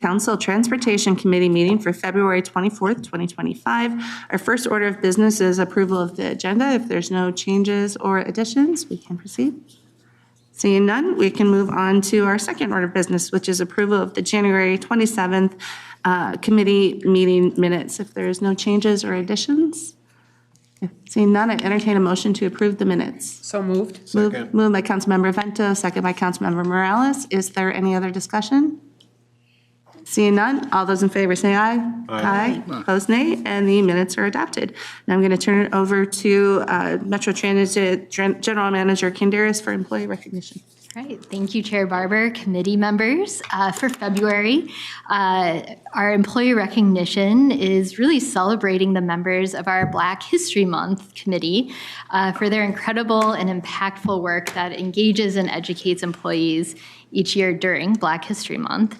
Council Transportation Committee meeting for February 24th, 2025. Our first order of business is approval of the agenda. If there's no changes or additions, we can proceed. Seeing none, we can move on to our second order of business, which is approval of the January 27th committee meeting minutes. If there's no changes or additions, seeing none, I entertain a motion to approve the minutes. So moved. Moved by Councilmember Vento, second by Councilmember Morales. Is there any other discussion? Seeing none, all those in favor say aye. Aye. Opposed, nay, and the minutes are adopted. Now I'm going to turn it over to Metro Transit General Manager Kinderis for employee recognition. All right, thank you, Chair Barber, committee members. For February, our employee recognition is really celebrating the members of our Black History Month committee for their incredible and impactful work that engages and educates employees each year during Black History Month.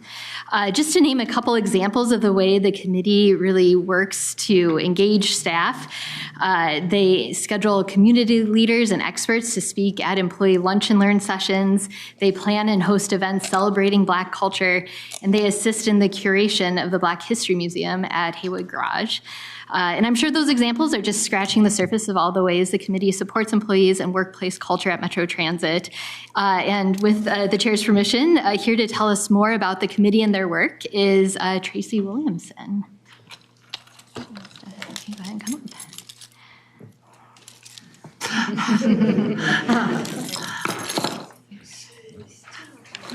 Just to name a couple examples of the way the committee really works to engage staff, they schedule community leaders and experts to speak at employee lunch and learn sessions. They plan and host events celebrating Black culture, and they assist in the curation of the Black History Museum at Haywood Garage. And I'm sure those examples are just scratching the surface of all the ways the committee supports employees and workplace culture at Metro Transit. And with the chair's permission, here to tell us more about the committee and their work is Tracy Williamson. Go ahead and come up.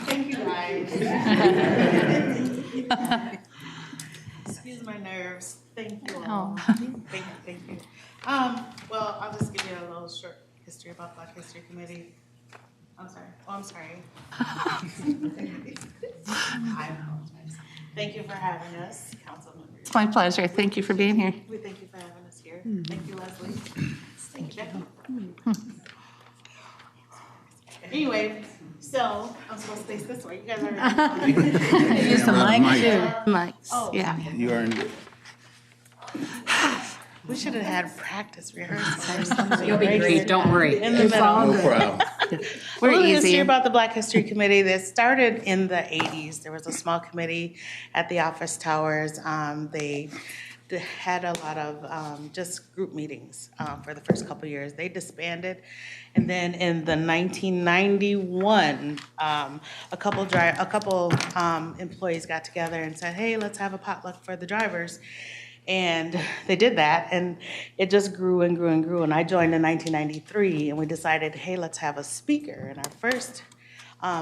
Thank you, guys. Excuse my nerves. Thank you all. Thank you. Well, I'll just give you a little short history about Black History Committee. I'm sorry. Oh, I'm sorry. I apologize. Thank you for having us, council members. It's my pleasure. Thank you for being here. We thank you for having us here. Thank you, Leslie. Thank you. Anyway, so I'm supposed to face this way. You guys are. Use the mic too. Mics. Oh, yeah. You earned. We should have had practice rehearsal or something. You'll be great. Don't worry. In the middle. No problem. We're a little easy. history about the Black History Committee that started in the 80s. There was a small committee at the office towers. They had a lot of just group meetings for the first couple years. They disbanded. And then in the 1991, a couple employees got together and said, hey, let's have a potluck for the drivers. And they did that, and it just grew and grew and grew. And I joined in 1993, and we decided, hey, let's have a speaker. And our first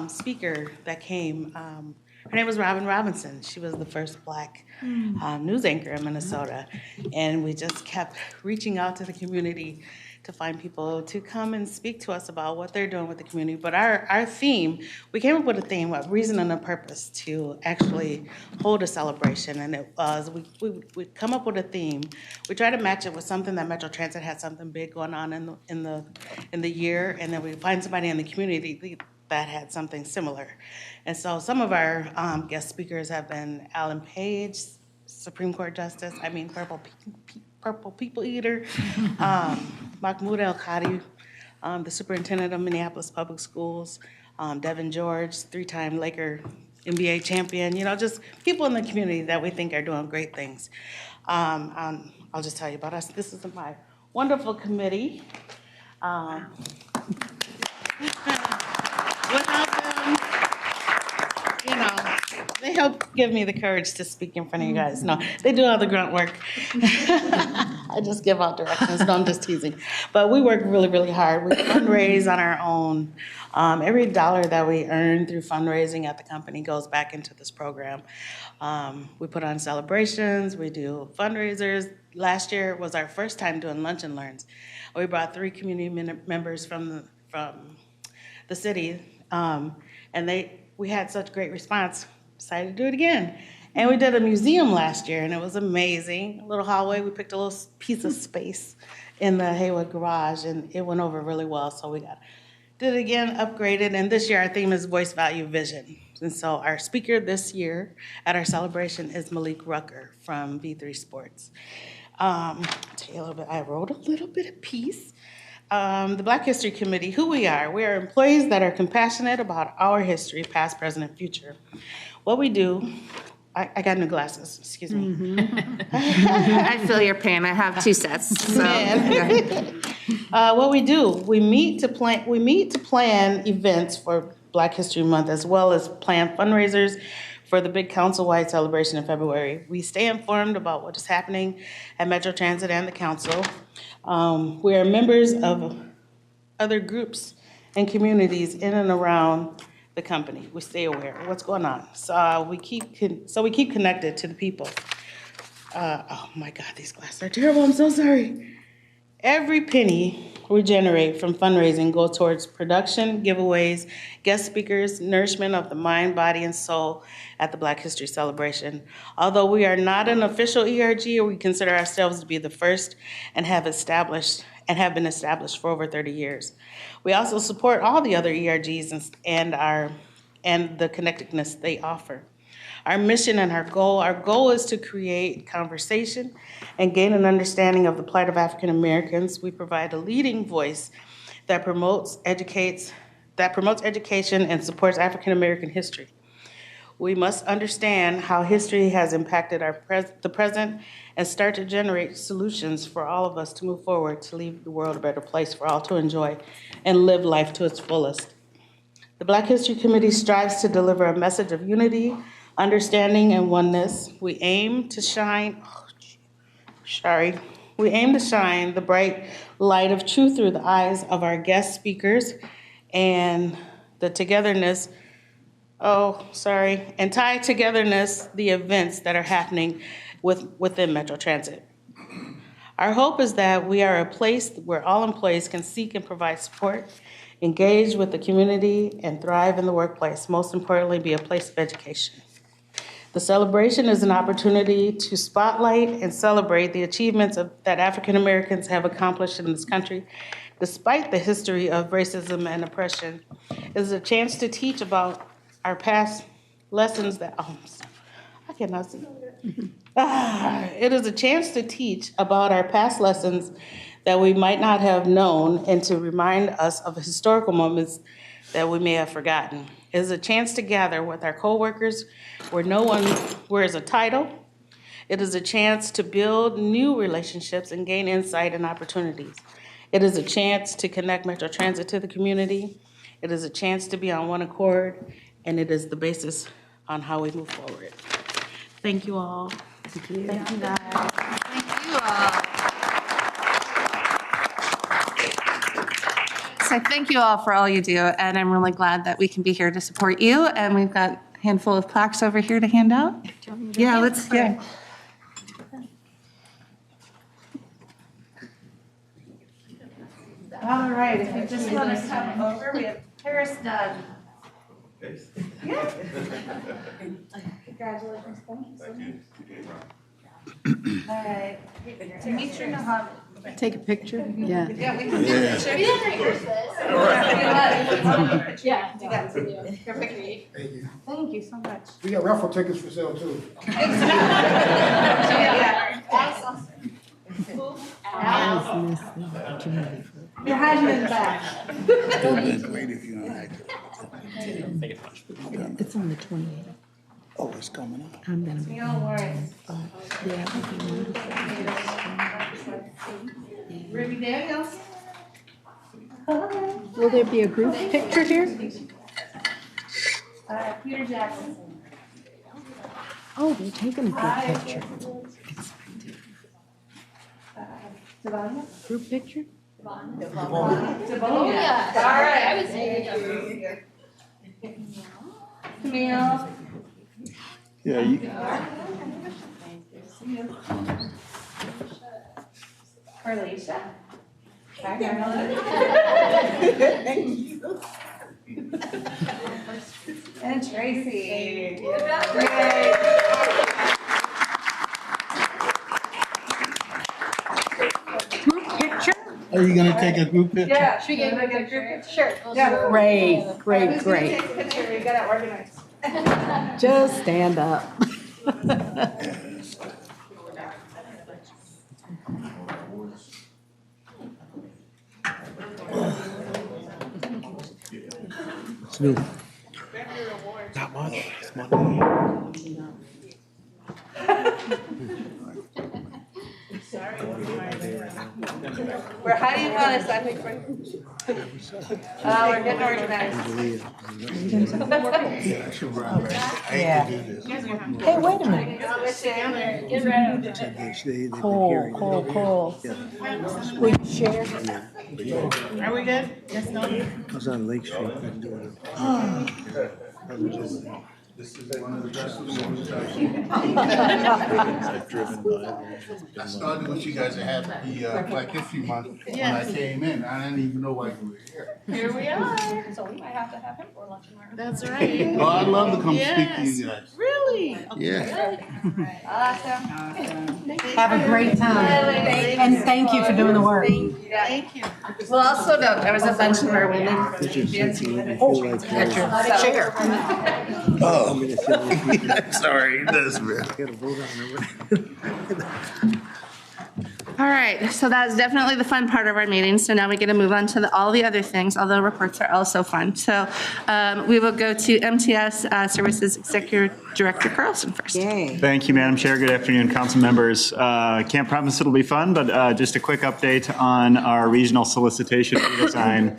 speaker that came, her name was Robin Robinson. She was the first Black news anchor in Minnesota. And we just kept reaching out to the community to find people to come and speak to us about what they're doing with the community. But our theme, we came up with a theme, a reason and a purpose to actually hold a celebration. And it was, we come up with a theme. We try to match it with something that Metro Transit had something big going on in the year, and then we find somebody in the community that had something similar. And so some of our guest speakers have been Alan Page, Supreme Court Justice, Purple People Eater, Mahmoud El-Khadi, the superintendent of Minneapolis Public Schools, Devin George, three-time Laker NBA champion, just people in the community that we think are doing great things. I'll just tell you about us. This is my wonderful committee. Without them, they help give me the courage to speak in front of you guys. No, they do all the grunt work. I just give out directions. No, I'm just teasing. But we work really, really hard. We fundraise on our own. Every dollar that we earn through fundraising at the company goes back into this program. We put on celebrations. We do fundraisers. Last year was our first time doing lunch and learns. We brought 3 community members from the city, and we had such great response. Decided to do it again. And we did a museum last year, and it was amazing. A little hallway, we picked a little piece of space in the Haywood Garage, and it went over really well, so we did it again, upgraded, and this year our theme is Voice, Value, Vision. And so our speaker this year at our celebration is Malik Rucker from B3 Sports. I'll tell you a little bit, I wrote a little bit of piece. The Black History Committee, who we are employees that are compassionate about our history, past, present, and future. What we do I got new glasses, excuse me. I feel your pain. I have 2 sets, so. What we do, we meet to plan events for Black History Month, as well as plan fundraisers for the big council-wide celebration in February. We stay informed about what is happening at Metro Transit and the council. We are members of other groups and communities in and around the company. We stay aware of what's going on. So we keep connected to the people. Oh my God, these glasses are terrible. I'm so sorry. Every penny we generate from fundraising goes towards production, giveaways, guest speakers, nourishment of the mind, body, and soul at the Black History Celebration. Although we are not an official ERG, we consider ourselves to be the first and have been established for over 30 years. We also support all the other ERGs and the connectedness they offer. Our mission and our goal is to create conversation and gain an understanding of the plight of African Americans. We provide a leading voice that promotes education and supports African American history. We must understand how history has impacted the present and start to generate solutions for all of us to move forward, to leave the world a better place for all to enjoy and live life to its fullest. The Black History Committee strives to deliver a message of unity, understanding, and oneness. We aim to shine the bright light of truth through the eyes of our guest speakers and the togetherness, and tie togetherness the events that are happening within Metro Transit. Our hope is that we are a place where all employees can seek and provide support, engage with the community, and thrive in the workplace. Most importantly, be a place of education. The celebration is an opportunity to spotlight and celebrate the achievements that African Americans have accomplished in this country, despite the history of racism and oppression. It is a chance to teach about our past lessons I cannot see. It is a chance to teach about our past lessons that we might not have known and to remind us of historical moments that we may have forgotten. It is a chance to gather with our coworkers where no one wears a title. It is a chance to build new relationships and gain insight and opportunities. It is a chance to connect Metro Transit to the community. It is a chance to be on one accord, and it is the basis on how we move forward. Thank you all. Thank you all. So thank you all for all you do, and I'm really glad that we can be here to support you. And we've got a handful of plaques over here to hand out. Yeah, let's. Yeah. All right, if you just want to come over, we have Paris Dunn. Yeah. Congratulations, thank you so much. All right, Demetri Muhammad. Take a picture? Yeah. Yeah, we can do a picture. We didn't rehearse this. Yeah. You got it. Your picture. Thank you. Thank you so much. We got raffle tickets for sale too. Yeah. You're hiding in the back. Great if you don't like it. It's on the 28th. Oh, it's coming up. I'm gonna be. No worries. Yeah, it'll be wonderful. Ruby Daniels. Will there be a group picture here? Peter Jackson. Oh, they're taking a group picture. Devon. Group picture? Devon. Oh, yeah. All right. I was saying. Camille. Yeah, you. Carlisha. Hi, and Tracy. Group picture? Are you gonna take a group picture? Yeah. Should we get a picture? Sure. Yeah. Great, great, Who's gonna great. take a picture? We gotta organize. Just stand up. Snoop. Not much. It's my name. How do you want us? I think we're getting organized. Yeah. Hey, wait a minute. Cool. Will you share? Are we good? Yes, no? I was on Lake Street and doing it. I started with you guys that had the Black History Month when I came in. I didn't even know why you were here. Here we are. So we might have to have him for lunch tomorrow. That's right. Oh, I'd love to come speak to you guys. Really? Yeah. Have a great time. And thank you for doing the work. Thank you. Well, also note, there was a bunch of our women. Chair. Oh, sorry. That's real. All right, so that's definitely the fun part of our meeting. So now we get to move on to all the other things, although reports are also fun. So we will go to MTS Services Executive Director Carlson first. Yay. Thank you, Madam Chair. Good afternoon, council members. Can't promise it'll be fun, but just a quick update on our regional solicitation redesign.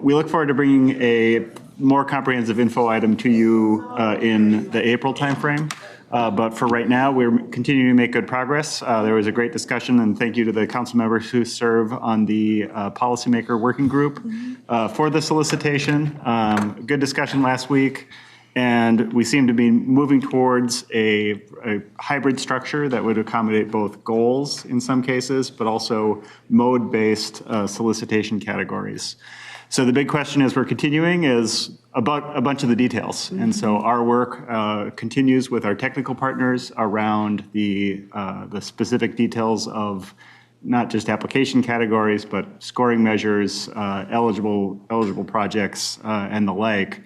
We look forward to bringing a more comprehensive info item to you in the April timeframe. But for right now, we're continuing to make good progress. There was a great discussion, and thank you to the council members who serve on the policymaker working group for the solicitation. Good discussion last week, and we seem to be moving towards a hybrid structure that would accommodate both goals in some cases, but also mode-based solicitation categories. So the big question as we're continuing is about a bunch of the details. And so our work continues with our technical partners around the specific details of not just application categories, but scoring measures, eligible projects, and the like.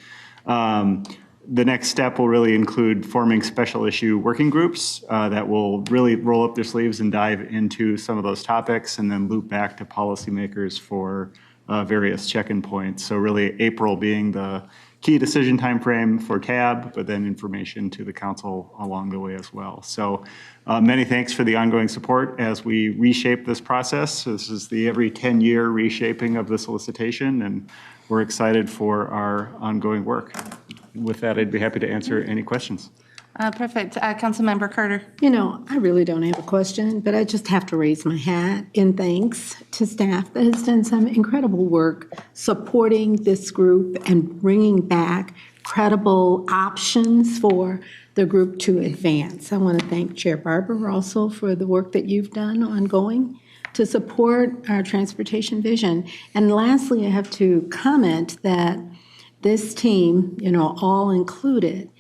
The next step will really include forming special issue working groups that will really roll up their sleeves and dive into some of those topics and then loop back to policymakers for various check-in points. So really April being the key decision timeframe for TAB, but then information to the council along the way as well. So many thanks for the ongoing support as we reshape this process. This is the every 10-year reshaping of the solicitation, and we're excited for our ongoing work. With that, I'd be happy to answer any questions. Perfect. Councilmember Carter. You know, I really don't have a question, but I just have to raise my hat in thanks to staff that has done some incredible work supporting this group and bringing back credible options for the group to advance. I want to thank Chair Barber also for the work that you've done ongoing to support our transportation vision. And lastly, I have to comment that this team, you know, all included,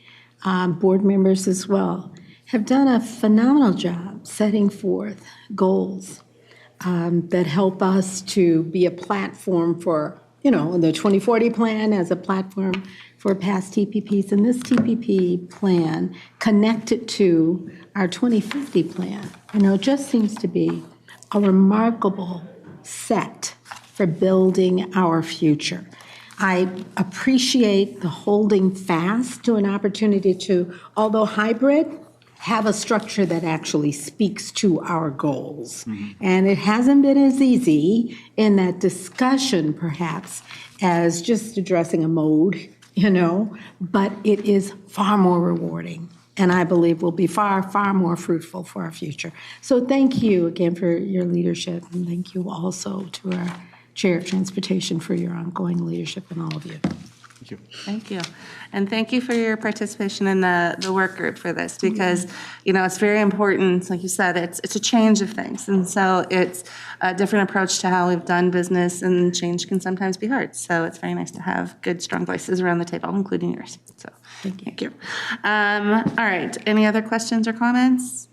board members as well, have done a phenomenal job setting forth goals that help us to be a platform for, you know, the 2040 plan as a platform for past TPPs, and this TPP plan connected to our 2050 plan, you know, just seems to be a remarkable set for building our future. I appreciate the holding fast to an opportunity to, although hybrid, have a structure that actually speaks to our goals. And it hasn't been as easy in that discussion, perhaps, as just addressing a mode, you know, but it is far more rewarding. And I believe will be far, far more fruitful for our future. So thank you again for your leadership, and thank you also to our Chair of Transportation for your ongoing leadership, and all of you. Thank you. Thank you. And thank you for your participation in the work group for this, because, you know, it's very important. Like you said, it's a change of things. And so it's a different approach to how we've done business, and change can sometimes be hard. So it's very nice to have good, strong voices around the table, including yours. So thank you. All right. Any other questions or comments?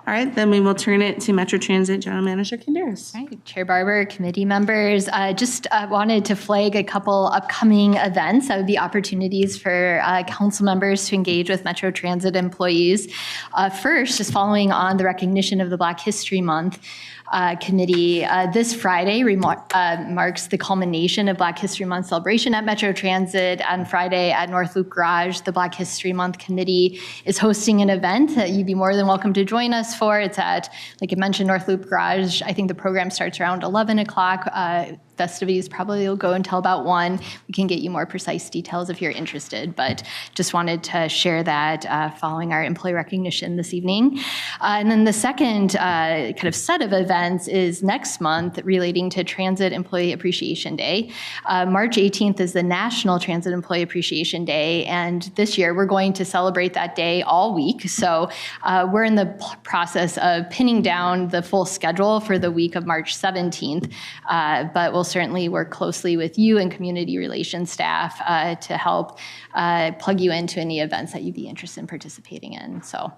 All right, then we will turn it to Metro Transit General Manager Kinderas. Right. Chair Barber, committee members, just wanted to flag a couple upcoming events that would be opportunities for council members to engage with Metro Transit employees. First, just following on the recognition of the Black History Month, Committee. This Friday marks the culmination of Black History Month celebration at Metro Transit. On Friday at North Loop Garage, the Black History Month Committee is hosting an event that you'd be more than welcome to join us for. It's at, like I mentioned, North Loop Garage. I think the program starts around 11 o'clock. Festivities probably will go until about 1. We can get you more precise details if you're interested, but just wanted to share that following our employee recognition this evening. And then the second kind of set of events is next month relating to Transit Employee Appreciation Day. March 18th is the National Transit Employee Appreciation Day, and this year we're going to celebrate that day all week. So we're in the process of pinning down the full schedule for the week of March 17th, but we'll certainly work closely with you and community relations staff to help plug you into any events that you'd be interested in participating in. So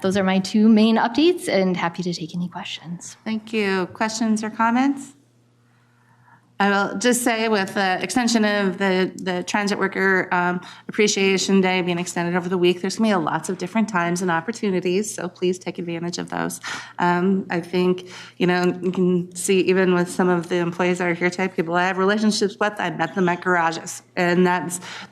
those are my 2 main updates, and happy to take any questions. Thank you. Questions or comments? I will just say with the extension of the Transit Worker Appreciation Day being extended over the week, there's going to be lots of different times and opportunities, so please take advantage of those. I think, you can see even with some of the employees that are here today, people I have relationships with, I met them at garages, and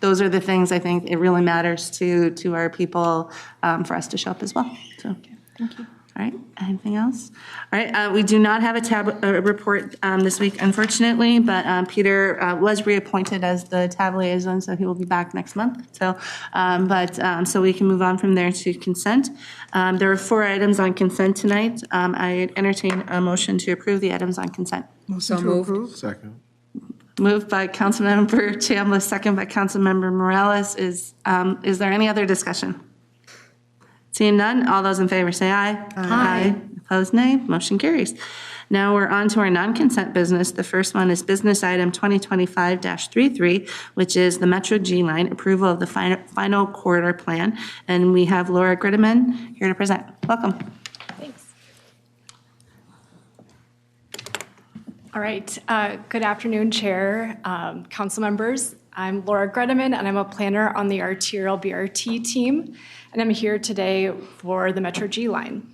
those are the things I think it really matters to our people for us to show up as well. So, thank you. All right, anything else? All right, we do not have a report this week, unfortunately, but Peter was reappointed as the TAB liaison, so he will be back next month. So, so we can move on from there to consent. There are 4 items on consent tonight. I entertain a motion to approve the items on consent. So moved. Second. Moved by Councilmember Chambliss, second by Councilmember Morales. Is there any other discussion? Seeing none, all those in favor say aye. Aye. Opposed, nay. Motion carries. Now we're on to our non-consent business. The first one is business item 2025-33, which is the Metro G Line approval of the final corridor plan. And we have Laura Grittiman here to present. Welcome. Thanks. All right. Good afternoon, Chair, council members. I'm Laura Grittiman, and I'm a planner on the Arterial BRT team, and I'm here today for the Metro G Line.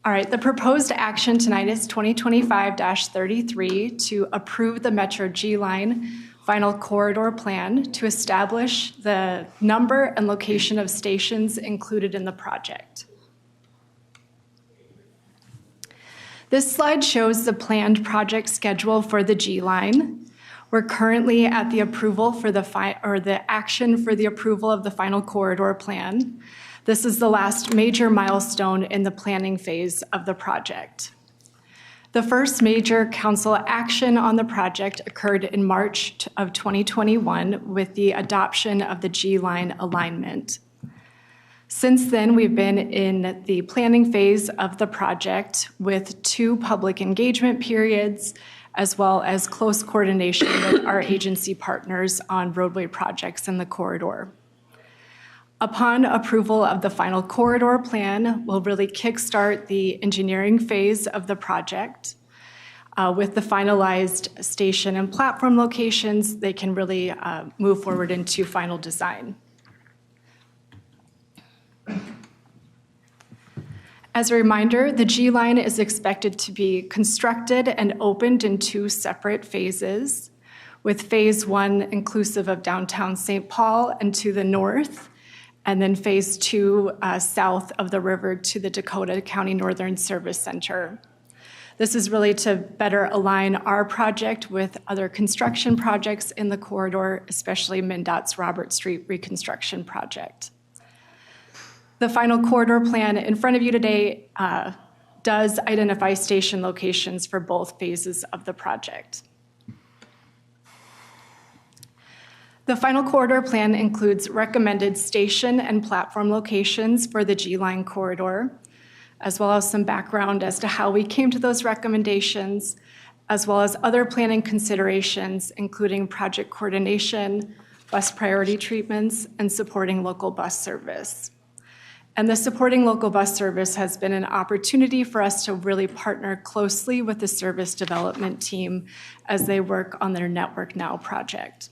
All right, the proposed action tonight is 2025-33 to approve the Metro G Line final corridor plan to establish the number and location of stations included in the project. This slide shows the planned project schedule for the G Line. We're currently at the approval for the action for the approval of the final corridor plan. This is the last major milestone in the planning phase of the project. The first major council action on the project occurred in March of 2021 with the adoption of the G Line alignment. Since then, we've been in the planning phase of the project with 2 public engagement periods, as well as close coordination with our agency partners on roadway projects in the corridor. Upon approval of the final corridor plan, we'll really kickstart the engineering phase of the project. With the finalized station and platform locations, they can really move forward into final design. As a reminder, the G Line is expected to be constructed and opened in 2 separate phases, with phase 1 inclusive of downtown St. Paul and to the north, and then phase 2 south of the river to the Dakota County Northern Service Center. This is really to better align our project with other construction projects in the corridor, especially MnDOT's Robert Street reconstruction project. The final corridor plan in front of you today does identify station locations for both phases of the project. The final corridor plan includes recommended station and platform locations for the G Line corridor, as well as some background as to how we came to those recommendations, as well as other planning considerations, including project coordination, bus priority treatments, and supporting local bus service. And the supporting local bus service has been an opportunity for us to really partner closely with the service development team as they work on their Network Now project.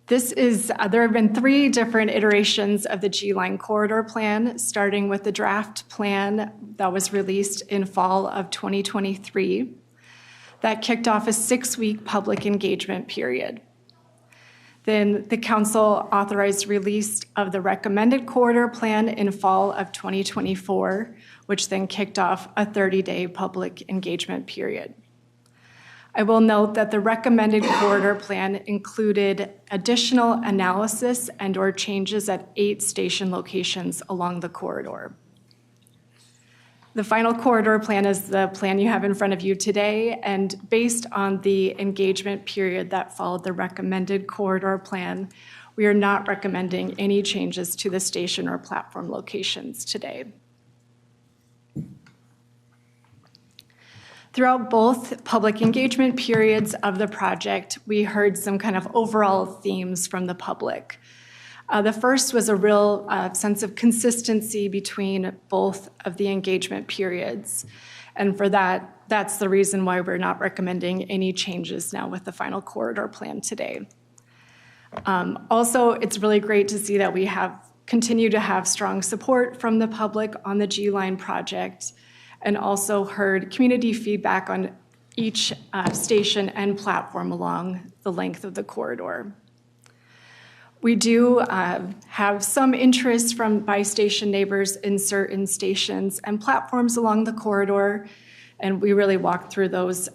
There have been 3 different iterations of the G-Line Corridor Plan, starting with the draft plan that was released in fall of 2023. That kicked off a 6-week public engagement period. Then the council authorized release of the recommended corridor plan in fall of 2024, which then kicked off a 30-day public engagement period. I will note that the recommended corridor plan included additional analysis and/or changes at 8 station locations along the corridor. The final corridor plan is the plan you have in front of you today, and based on the engagement period that followed the recommended corridor plan, we are not recommending any changes to the station or platform locations today. Throughout both public engagement periods of the project, we heard some kind of overall themes from the public. The first was a real sense of consistency between both of the engagement periods. And for that, that's the reason why we're not recommending any changes now with the final corridor plan today. Also, it's really great to see that we continue to have strong support from the public on the G-Line project, and also heard community feedback on each station and platform along the length of the corridor. We do have some interest by station neighbors in certain stations and platforms along the corridor, and we really walked through those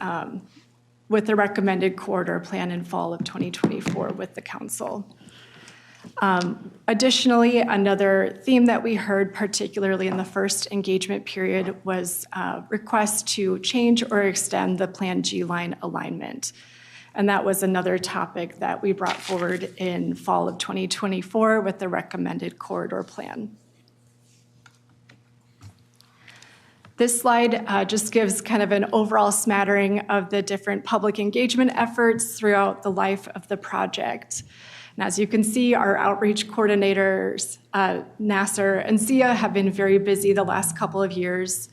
with the recommended corridor plan in fall of 2024 with the council. Additionally, another theme that we heard, particularly in the first engagement period, was requests to change or extend the planned G-Line alignment. And that was another topic that we brought forward in fall of 2024 with the recommended corridor plan. This slide just gives kind of an overall smattering of the different public engagement efforts throughout the life of the project. And as you can see, our outreach coordinators, Nasser and Sia, have been very busy the last couple of years.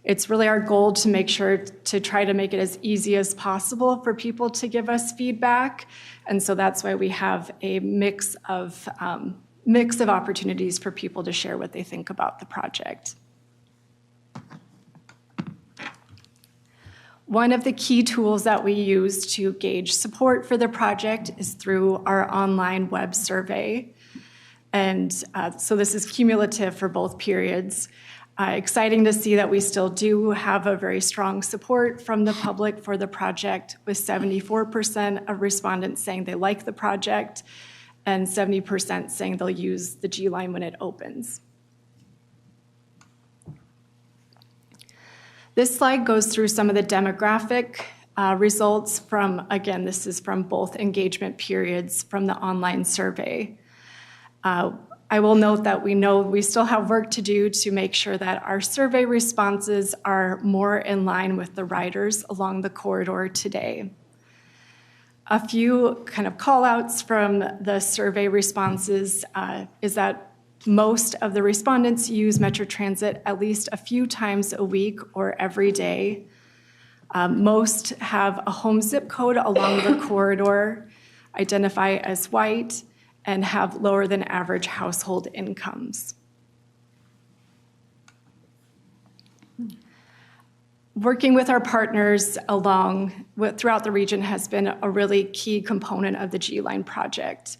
It's really our goal to make sure to try to make it as easy as possible for people to give us feedback. And so that's why we have a mix of opportunities for people to share what they think about the project. One of the key tools that we use to gauge support for the project is through our online web survey. And so this is cumulative for both periods. Exciting to see that we still do have a very strong support from the public for the project, with 74% of respondents saying they like the project and 70% saying they'll use the G-Line when it opens. This slide goes through some of the demographic results from, again, this is from both engagement periods from the online survey. I will note that we know we still have work to do to make sure that our survey responses are more in line with the riders along the corridor today. A few kind of call-outs from the survey responses is that most of the respondents use Metro Transit at least a few times a week or every day. Most have a home zip code along the corridor, identify as white, and have lower than average household incomes. Working with our partners throughout the region has been a really key component of the G-Line project.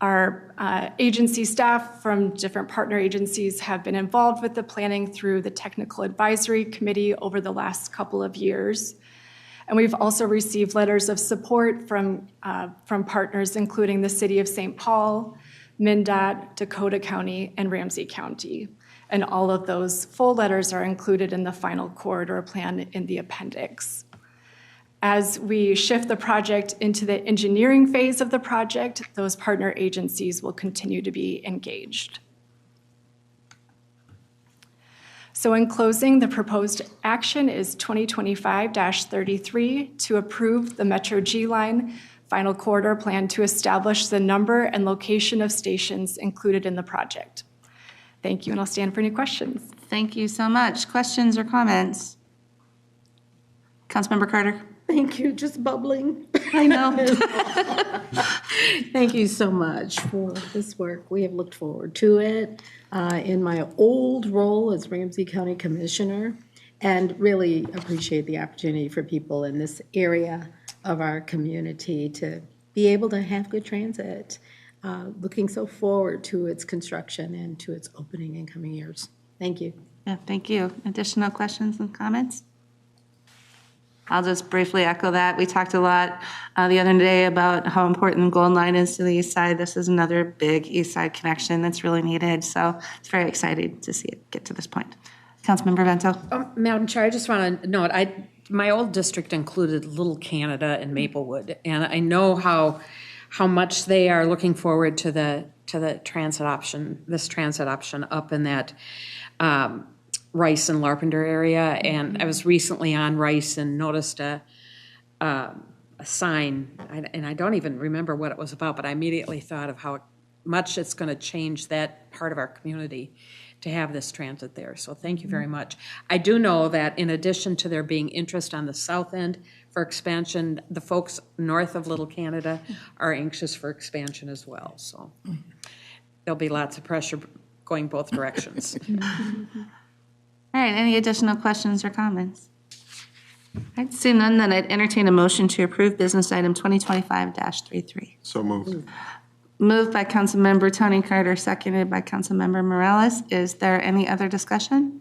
Our agency staff from different partner agencies have been involved with the planning through the Technical Advisory Committee over the last couple of years. And we've also received letters of support from partners including the City of St. Paul, MnDOT, Dakota County, and Ramsey County. And all of those full letters are included in the final corridor plan in the appendix. As we shift the project into the engineering phase of the project, those partner agencies will continue to be engaged. So in closing, the proposed action is 2025-33 to approve the Metro G-Line final corridor plan to establish the number and location of stations included in the project. Thank you, and I'll stand for any questions. Thank you so much. Questions or comments? Councilmember Carter. Thank you, just bubbling. I know. Thank you so much for this work. We have looked forward to it in my old role as Ramsey County Commissioner, and really appreciate the opportunity for people in this area of our community to be able to have good transit. Looking so forward to its construction and to its opening in coming years. Thank you. Yeah, thank you. Additional questions and comments? I'll just briefly echo that. We talked a lot the other day about how important the Golden Line is to the east side. This is another big east side connection that's really needed. So it's very exciting to see it get to this point. Councilmember Vento. Madam Chair, I just want to note, my old district included Little Canada and Maplewood, and I know how much they are looking forward to the transit option, this transit option up in that Rice and Larpenteur area. And I was recently on Rice and noticed a sign, and I don't even remember what it was about, but I immediately thought of how much it's going to change that part of our community to have this transit there. So thank you very much. I do know that in addition to there being interest on the south end for expansion, the folks north of Little Canada are anxious for expansion as well. So there'll be lots of pressure going both directions. All right, any additional questions or comments? All right, seeing none, then I'd entertain a motion to approve business item 2025-33. So moved. Moved by Councilmember Tony Carter, seconded by Councilmember Morales. Is there any other discussion?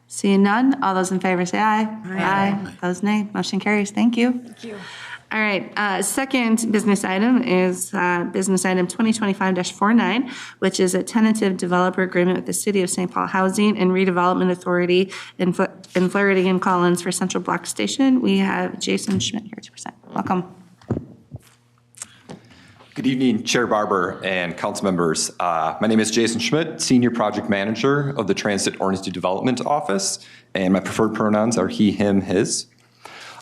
Seeing none, all those in favor say aye. Aye. Those nay. Motion carries. Thank you. Thank you. All right, second business item is business item 2025-49, which is a tentative developer agreement with the City of St. Paul Housing and Redevelopment Authority in Flaherty and Collins for Central Block Station. We have Jason Schmidt here to present. Welcome. Good evening, Chair Barber and council members. My name is Jason Schmidt, Senior Project Manager of the Transit-Oriented Development Office, and my preferred pronouns are he, him, his.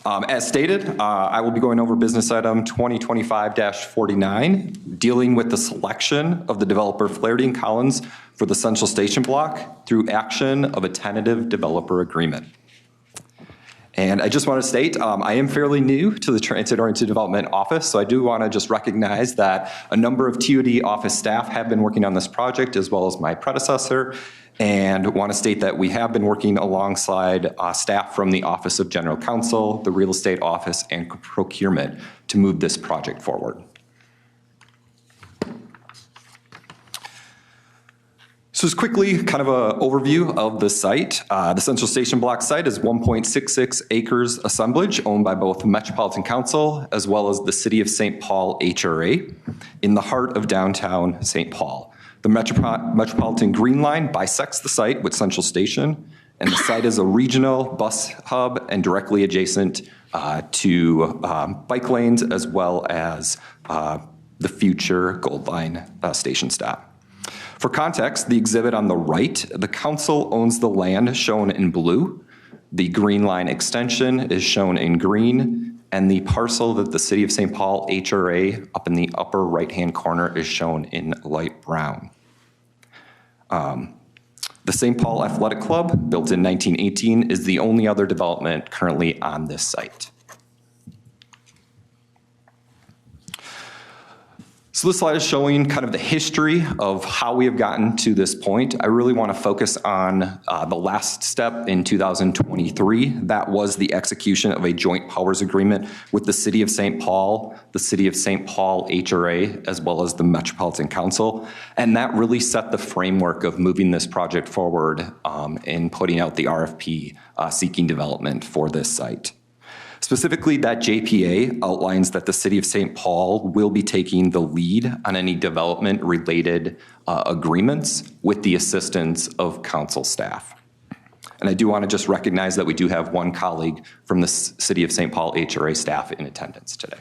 As stated, I will be going over business item 2025-49, dealing with the selection of the developer Flaherty and Collins for the Central Station block through action of a tentative developer agreement. And I just want to state, I am fairly new to the Transit-Oriented Development Office, so I do want to just recognize that a number of TOD office staff have been working on this project, as well as my predecessor, and want to state that we have been working alongside staff from the Office of General Counsel, the Real Estate Office, and Procurement to move this project forward. So just quickly, kind of an overview of the site. The Central Station Block site is 1.66 acres assemblage owned by both the Metropolitan Council as well as the City of St. Paul HRA in the heart of downtown St. Paul. The Metropolitan Green Line bisects the site with Central Station, and the site is a regional bus hub and directly adjacent to bike lanes as well as the future Gold Line station stop. For context, the exhibit on the right, the council owns the land shown in blue. The Green Line extension is shown in green, and the parcel that the City of St. Paul HRA up in the upper right-hand corner is shown in light brown. The St. Paul Athletic Club, built in 1918, is the only other development currently on this site. So this slide is showing kind of the history of how we have gotten to this point. I really want to focus on the last step in 2023. That was the execution of a joint powers agreement with the City of St. Paul, the City of St. Paul HRA, as well as the Metropolitan Council. And that really set the framework of moving this project forward in putting out the RFP seeking development for this site. Specifically, that JPA outlines that the City of St. Paul will be taking the lead on any development-related agreements with the assistance of council staff. And I do want to just recognize that we do have one colleague from the City of St. Paul HRA staff in attendance today.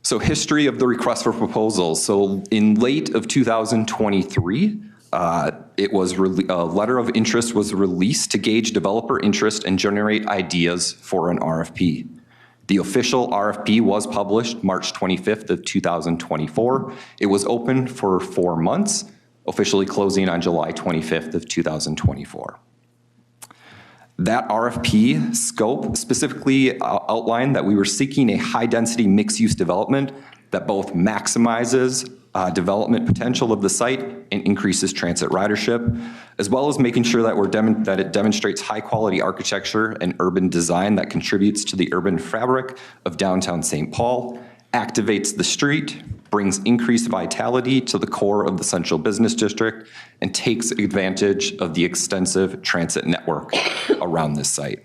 So history of the request for proposals. So in late of 2023, a letter of interest was released to gauge developer interest and generate ideas for an RFP. The official RFP was published March 25th of 2024. It was open for 4 months, officially closing on July 25th of 2024. That RFP scope specifically outlined that we were seeking a high-density mixed-use development that both maximizes development potential of the site and increases transit ridership, as well as making sure that that it demonstrates high-quality architecture and urban design that contributes to the urban fabric of downtown St. Paul, activates the street, brings increased vitality to the core of the central business district, and takes advantage of the extensive transit network around this site.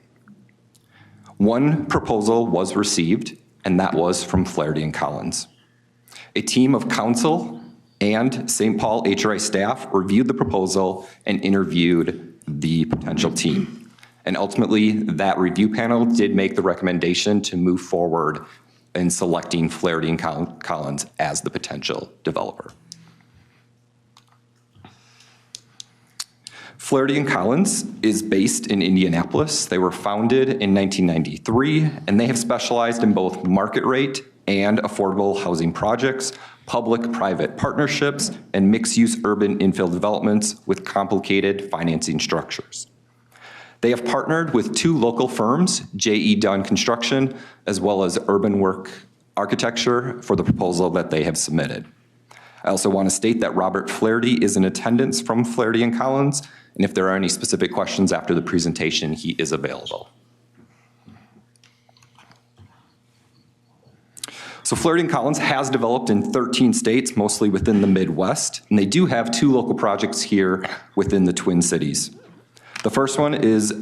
One proposal was received, and that was from Flaherty and Collins. A team of council and St. Paul HRA staff reviewed the proposal and interviewed the potential team. And ultimately, that review panel did make the recommendation to move forward in selecting Flaherty and Collins as the potential developer. Flaherty and Collins is based in Indianapolis. They were founded in 1993, and they have specialized in both market rate and affordable housing projects, public-private partnerships, and mixed-use urban infill developments with complicated financing structures. They have partnered with two local firms, J.E. Dunn Construction, as well as Urban Work Architecture, for the proposal that they have submitted. I also want to state that Robert Flaherty is in attendance from Flaherty and Collins, and if there are any specific questions after the presentation, he is available. So Flaherty and Collins has developed in 13 states, mostly within the Midwest, and they do have two local projects here within the Twin Cities. The first one is,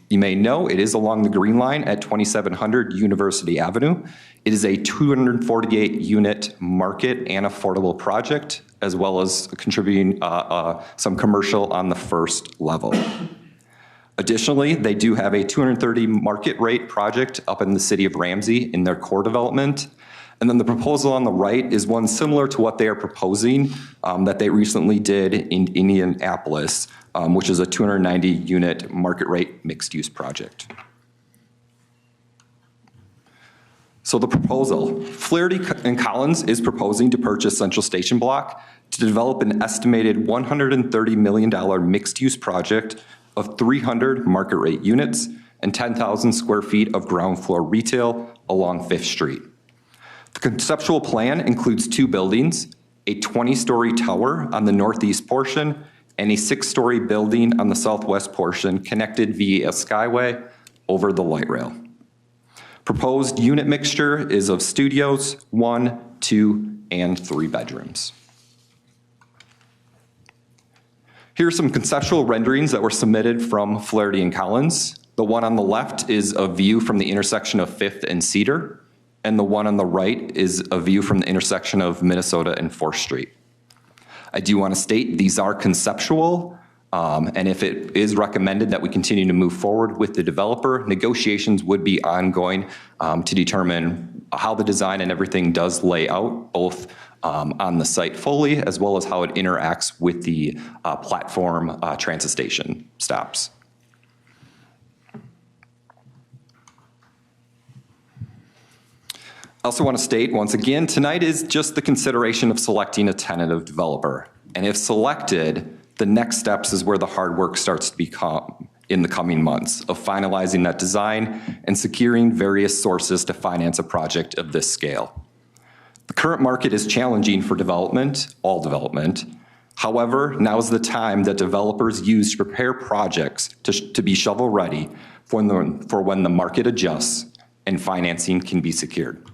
you may know, it is along the Green Line at 2700 University Avenue. It is a 248-unit market and affordable project, as well as contributing some commercial on the first level. Additionally, they do have a 230 market rate project up in the city of Ramsey in their core development. And then the proposal on the right is one similar to what they are proposing that they recently did in Indianapolis, which is a 290-unit market rate mixed-use project. So the proposal, Flaherty and Collins is proposing to purchase Central Station Block to develop an estimated $130 million mixed-use project of 300 market rate units and 10,000 square feet of ground floor retail along 5th Street. The conceptual plan includes two buildings, a 20-story tower on the northeast portion and a 6-story building on the southwest portion connected via a skyway over the light rail. Proposed unit mixture is of studios, 1, 2, and 3 bedrooms. Here are some conceptual renderings that were submitted from Flaherty and Collins. The one on the left is a view from the intersection of 5th and Cedar, and the one on the right is a view from the intersection of Minnesota and 4th Street. I do want to state these are conceptual, and if it is recommended that we continue to move forward with the developer, negotiations would be ongoing to determine how the design and everything does lay out, both on the site fully, as well as how it interacts with the platform transit station stops. I also want to state, once again, tonight is just the consideration of selecting a tentative developer. And if selected, the next steps is where the hard work starts to become in the coming months of finalizing that design and securing various sources to finance a project of this scale. The current market is challenging for development, all development. However, now is the time that developers use to prepare projects to be shovel ready for when the market adjusts and financing can be secured.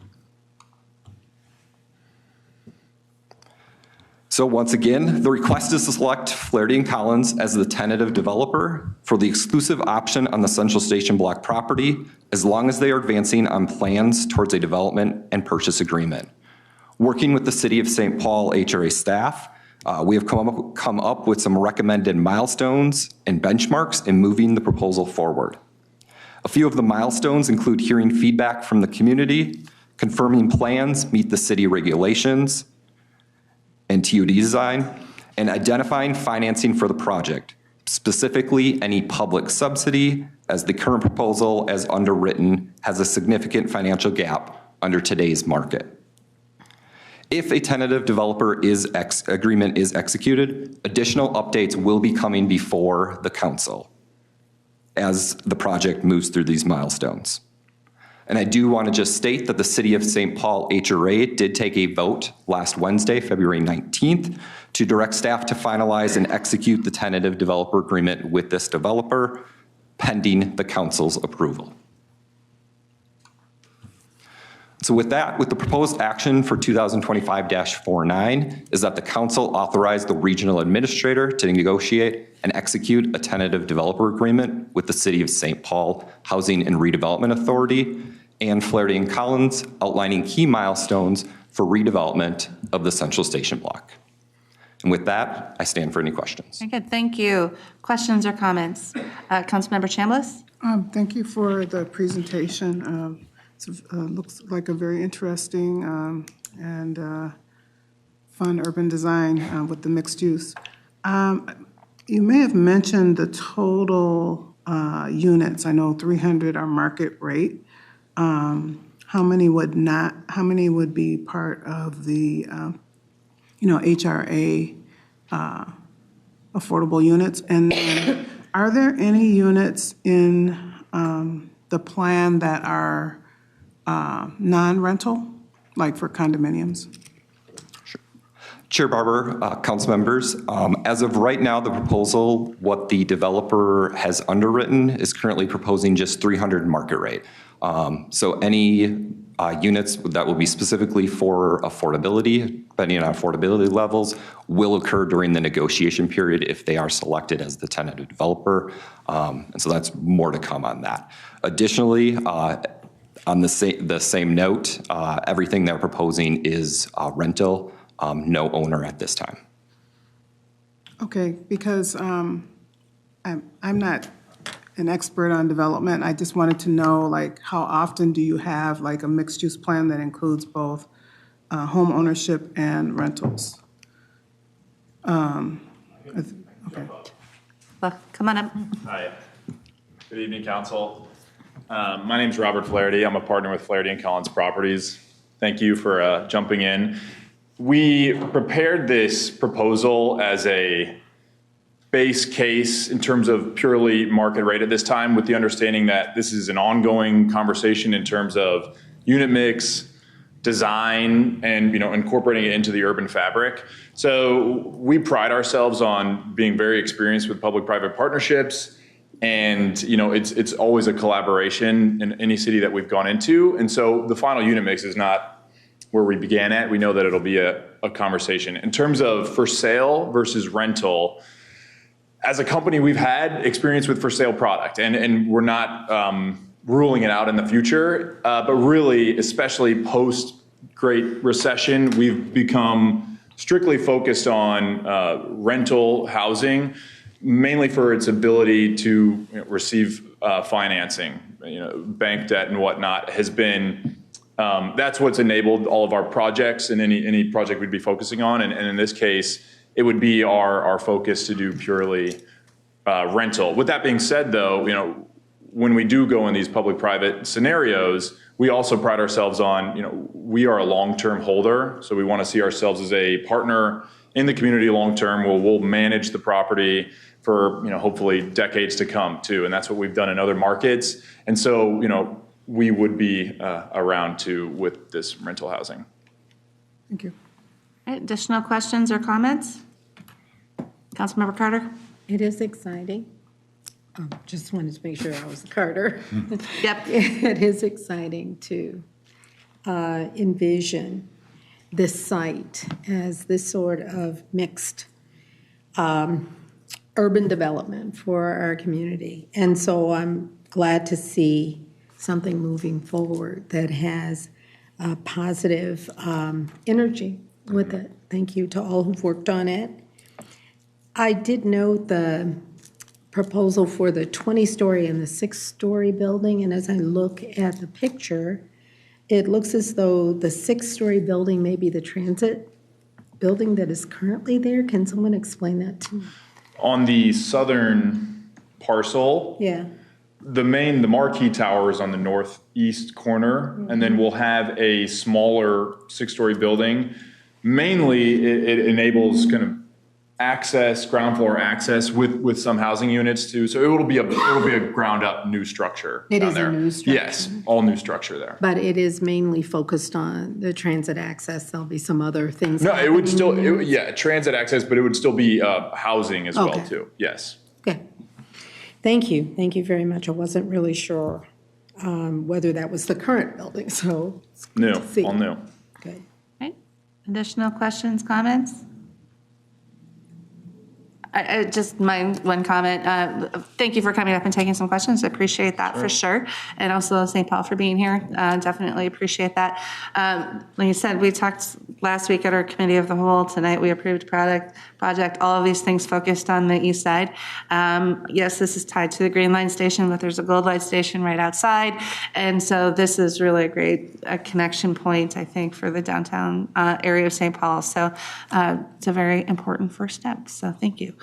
So once again, the request is to select Flaherty and Collins as the tentative developer for the exclusive option on the Central Station Block property, as long as they are advancing on plans towards a development and purchase agreement. Working with the City of St. Paul HRA staff, we have come up with some recommended milestones and benchmarks in moving the proposal forward. A few of the milestones include hearing feedback from the community, confirming plans meet the city regulations and TOD design, and identifying financing for the project, specifically any public subsidy, as the current proposal as underwritten has a significant financial gap under today's market. If a tentative developer agreement is executed, additional updates will be coming before the council. as the project moves through these milestones. And I do want to just state that the City of St. Paul HRA did take a vote last Wednesday, February 19th, to direct staff to finalize and execute the tentative developer agreement with this developer, pending the council's approval. So with that, with the proposed action for 2025-49 is that the council authorize the regional administrator to negotiate and execute a tentative developer agreement with the City of St. Paul Housing and Redevelopment Authority and Flaherty and Collins, outlining key milestones for redevelopment of the Central Station block. And with that, I stand for any questions. Very good, thank you. Questions or comments? Councilmember Chambliss? Thank you for the presentation. It looks like a very interesting and fun urban design with the mixed use. You may have mentioned the total units. I know 300 are market rate. How many would not? How many would be part of the HRA affordable units? And then, are there any units in the plan that are non-rental, like for condominiums? Chair Barber, council members, as of right now, the proposal, what the developer has underwritten is currently proposing just 300 market rate. So any units that will be specifically for affordability, depending on affordability levels, will occur during the negotiation period if they are selected as the tentative developer. And so that's more to come on that. Additionally, on the same note, everything they're proposing is rental, no owner at this time. Okay, because I'm not an expert on development. I just wanted to know, like, how often do you have like a mixed-use plan that includes both home ownership and rentals? Okay. Well, come on up. Hi. Good evening, council. My name is Robert Flaherty. I'm a partner with Flaherty and Collins Properties. Thank you for jumping in. We prepared this proposal as a base case in terms of purely market rate at this time, with the understanding that this is an ongoing conversation in terms of unit mix, design, and incorporating it into the urban fabric. So we pride ourselves on being very experienced with public-private partnerships. And it's always a collaboration in any city that we've gone into. And so the final unit mix is not where we began at. We know that it'll be a conversation. In terms of for sale versus rental, as a company, we've had experience with for sale product, and we're not ruling it out in the future. But really, especially post Great Recession, we've become strictly focused on rental housing, mainly for its ability to receive financing, bank debt and whatnot has been, that's what's enabled all of our projects and any project we'd be focusing on. And in this case, it would be our focus to do purely rental. With that being said, though, when we do go in these public-private scenarios, we also pride ourselves on, we are a long-term holder. So we want to see ourselves as a partner in the community long-term. We'll manage the property for, hopefully decades to come too. And that's what we've done in other markets. And so, we would be around too with this rental housing. Thank you. All right, additional questions or comments? Councilmember Carter? It is exciting. Just wanted to make sure I was Carter. Yep. It is exciting to envision this site as this sort of mixed urban development for our community. And so I'm glad to see something moving forward that has positive energy with it. Thank you to all who've worked on it. I did note the proposal for the 20-story and the 6-story building, and as I look at the picture, it looks as though the 6-story building may be the transit building that is currently there. Can someone explain that to me? On the southern parcel, Yeah. the marquee tower is on the northeast corner, and then we'll have a smaller 6-story building. Mainly, it enables kind of access, ground floor access with some housing units too. So it'll be a ground up new structure It down is a there. new structure. Yes, all new structure there. But it is mainly focused on the transit access. There'll be some other things. No, it would still, happening. transit access, but it would still be housing as well Okay. too. Yes. Okay. Thank you. Thank you very much. I wasn't really sure whether that was the current building, so. it's good New, to see. all new. Good. Right. Additional questions, comments? Just my one comment. Thank you for coming up and taking some questions. I appreciate that for sure. And also St. Paul for being here. Definitely appreciate that. Like you said, we talked last week at our committee of the whole. Tonight we approved project. All of these things focused on the east side. Yes, this is tied to the Green Line station, but there's a Gold Line station right outside. And so this is really a great connection point, I think, for the downtown area of St. Paul. So it's a very important first step. So thank you.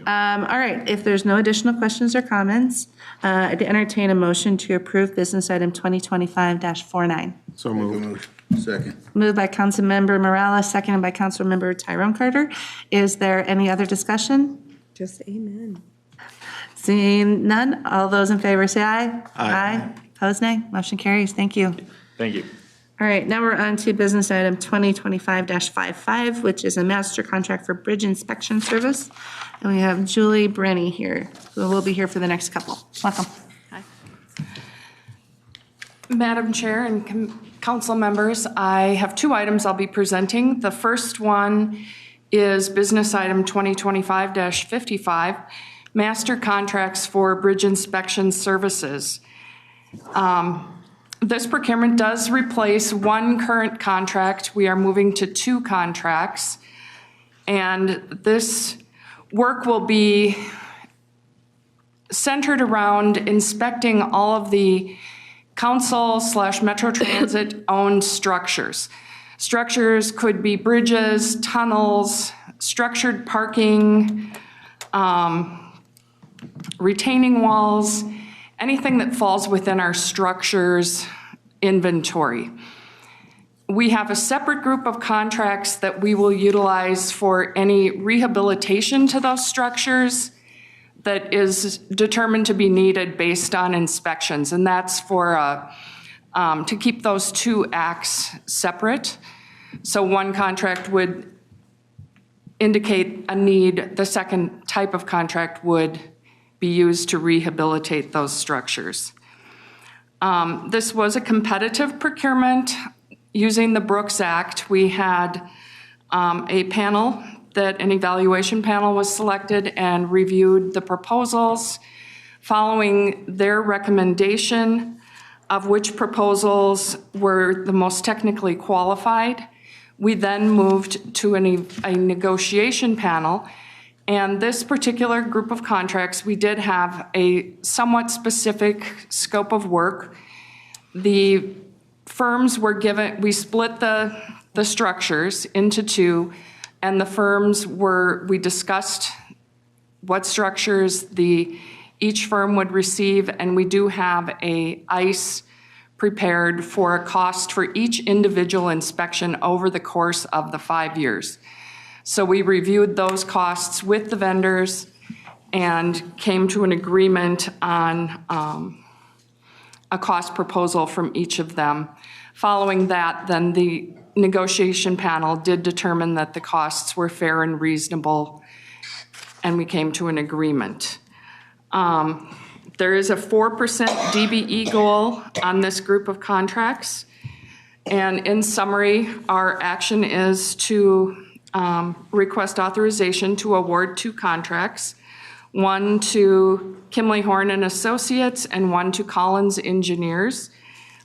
All right, if there's no additional questions or comments, I'd entertain a motion to approve business item 2025-49. So moved. Second. Moved by Councilmember Morales, seconded by Councilmember Tyrone Carter. Is there any other discussion? Just amen. Seeing none, all those in favor say aye. Aye. Opposed, nay. Motion carries. Thank you. Thank you. All right, now we're on to business item 2025-55, which is a master contract for bridge inspection service. And we have Julie Brenny here, who will be here for the next couple. Welcome. Madam Chair and council members, I have two items I'll be presenting. The first one is business item 2025-55, master contracts for bridge inspection services. This procurement does replace one current contract. We are moving to two contracts. And this work will be centered around inspecting all of the council/Metro Transit owned structures. Structures could be bridges, tunnels, structured parking, retaining walls, anything that falls within our structures inventory. We have a separate group of contracts that we will utilize for any rehabilitation to those structures that is determined to be needed based on inspections, and that's for to keep those two acts separate. So one contract would indicate a need, the second type of contract would be used to rehabilitate those structures. This was a competitive procurement using the Brooks Act. We had a panel, an evaluation panel was selected and reviewed the proposals. Following their recommendation of which proposals were the most technically qualified, we then moved to a negotiation panel. And this particular group of contracts, we did have a somewhat specific scope of work. The firms were given, we split the structures into two, and the firms we discussed what structures each firm would receive, and we do have a ICE prepared for a cost for each individual inspection over the course of the 5 years. So we reviewed those costs with the vendors and came to an agreement on a cost proposal from each of them. Following that, then the negotiation panel did determine that the costs were fair and reasonable, and we came to an agreement. There is a 4% DBE goal on this group of contracts. And in summary, our action is to request authorization to award two contracts, one to Kimley Horn and Associates and one to Collins Engineers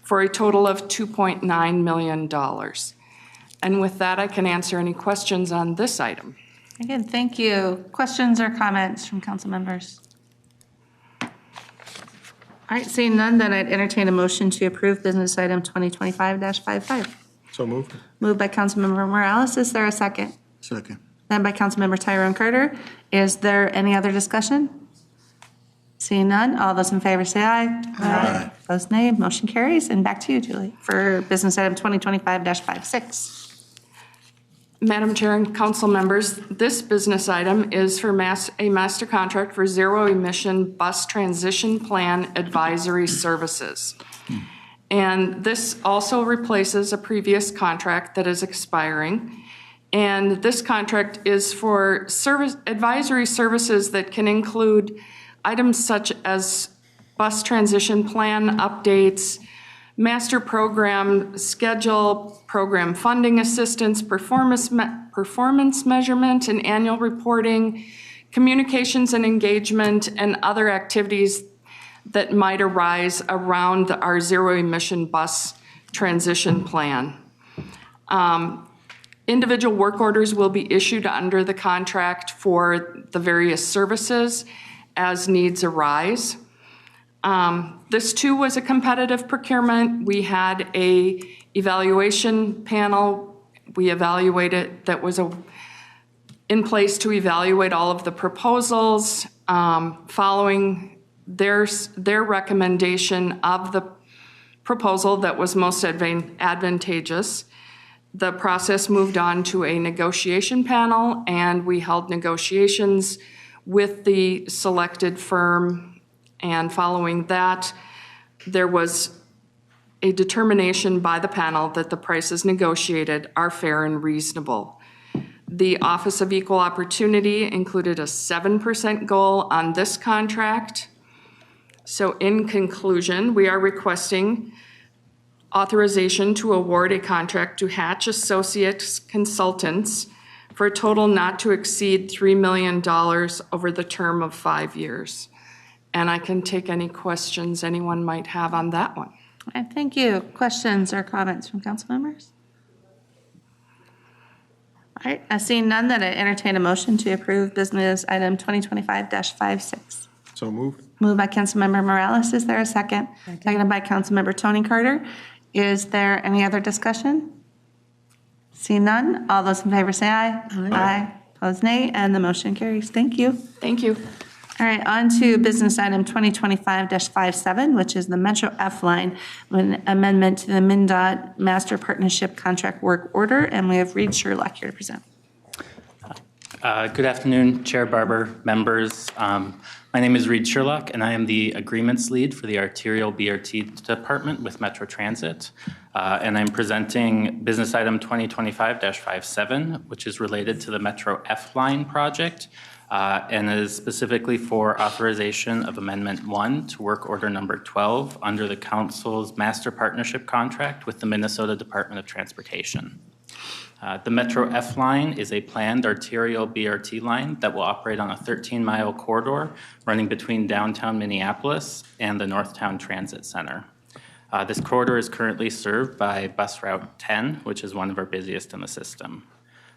for a total of $2.9 million. And with that, I can answer any questions on this item. Again, thank you. Questions or comments from council members? All right, seeing none, then I'd entertain a motion to approve business item 2025-55. So moved. Moved by Councilmember Morales. Is there a second? Second. Then by Councilmember Tyrone Carter. Is there any other discussion? Seeing none, all those in favor say aye. Aye. Opposed, nay. Motion carries. And back to you, Julie, for business item 2025-56. Madam Chair and council members, this business item is for a master contract for zero-emission bus transition plan advisory services. And this also replaces a previous contract that is expiring. And this contract is for advisory services that can include items such as bus transition plan updates, master program schedule, program funding assistance, performance measurement and annual reporting, communications and engagement, and other activities that might arise around our zero-emission bus transition plan. Individual work orders will be issued under the contract for the various services as needs arise. This too was a competitive procurement. We had a evaluation panel. We evaluated that was in place to evaluate all of the proposals. Following their recommendation of the proposal that was most advantageous, the process moved on to a negotiation panel, and we held negotiations with the selected firm. And following that, there was a determination by the panel that the prices negotiated are fair and reasonable. The Office of Equal Opportunity included a 7% goal on this contract. So in conclusion, we are requesting authorization to award a contract to Hatch Associates Consultants for a total not to exceed $3 million over the term of 5 years. And I can take any questions anyone might have on that one. All right, thank you. Questions or comments from council members? All right, seeing none, then I entertain a motion to approve business item 2025-56. So moved. Moved by Councilmember Morales. Is there a second? Seconded by Councilmember Tony Carter. Is there any other discussion? Seeing none, all those in favor say aye. Aye. Opposed, nay, and the motion carries. Thank you. Thank you. All right, on to business item 2025-57, which is the Metro F line, an amendment to the MnDOT Master Partnership Contract Work Order, and we have Reed Sherlock here to present. Good afternoon, Chair Barber, members. My name is Reed Sherlock, and I am the agreements lead for the Arterial BRT Department with Metro Transit. And I'm presenting business item 2025-57, which is related to the Metro F line project, and is specifically for authorization of Amendment 1 to Work Order Number 12 under the Council's Master Partnership Contract with the Minnesota Department of Transportation. The Metro F line is a planned arterial BRT line that will operate on a 13-mile corridor running between downtown Minneapolis and the Northtown Transit Center. This corridor is currently served by bus route 10, which is one of our busiest in the system.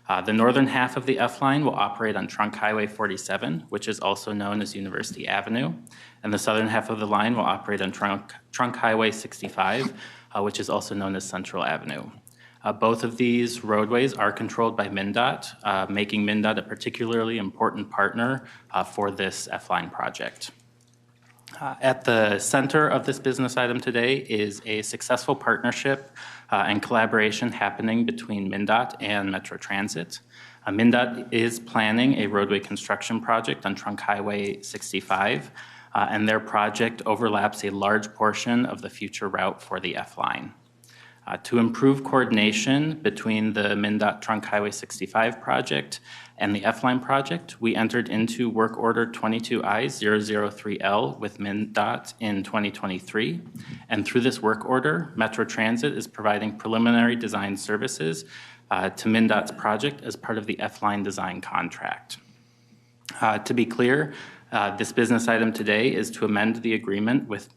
The northern half of the F line will operate on Trunk Highway 47, which is also known as University Avenue, and the southern half of the line will operate on Trunk Highway 65, which is also known as Central Avenue. Both of these roadways are controlled by MnDOT, making MnDOT a particularly important partner for this F-line project. At the center of this business item today is a successful partnership and collaboration happening between MnDOT and Metro Transit. MnDOT is planning a roadway construction project on Trunk Highway 65, and their project overlaps a large portion of the future route for the F-line. To improve coordination between the MnDOT Trunk Highway 65 project and the F-line project, we entered into Work Order 22I-003L with MnDOT in 2023. And through this work order, Metro Transit is providing preliminary design services to MnDOT's project as part of the F-line design contract. To be clear, this business item today is to amend the agreement with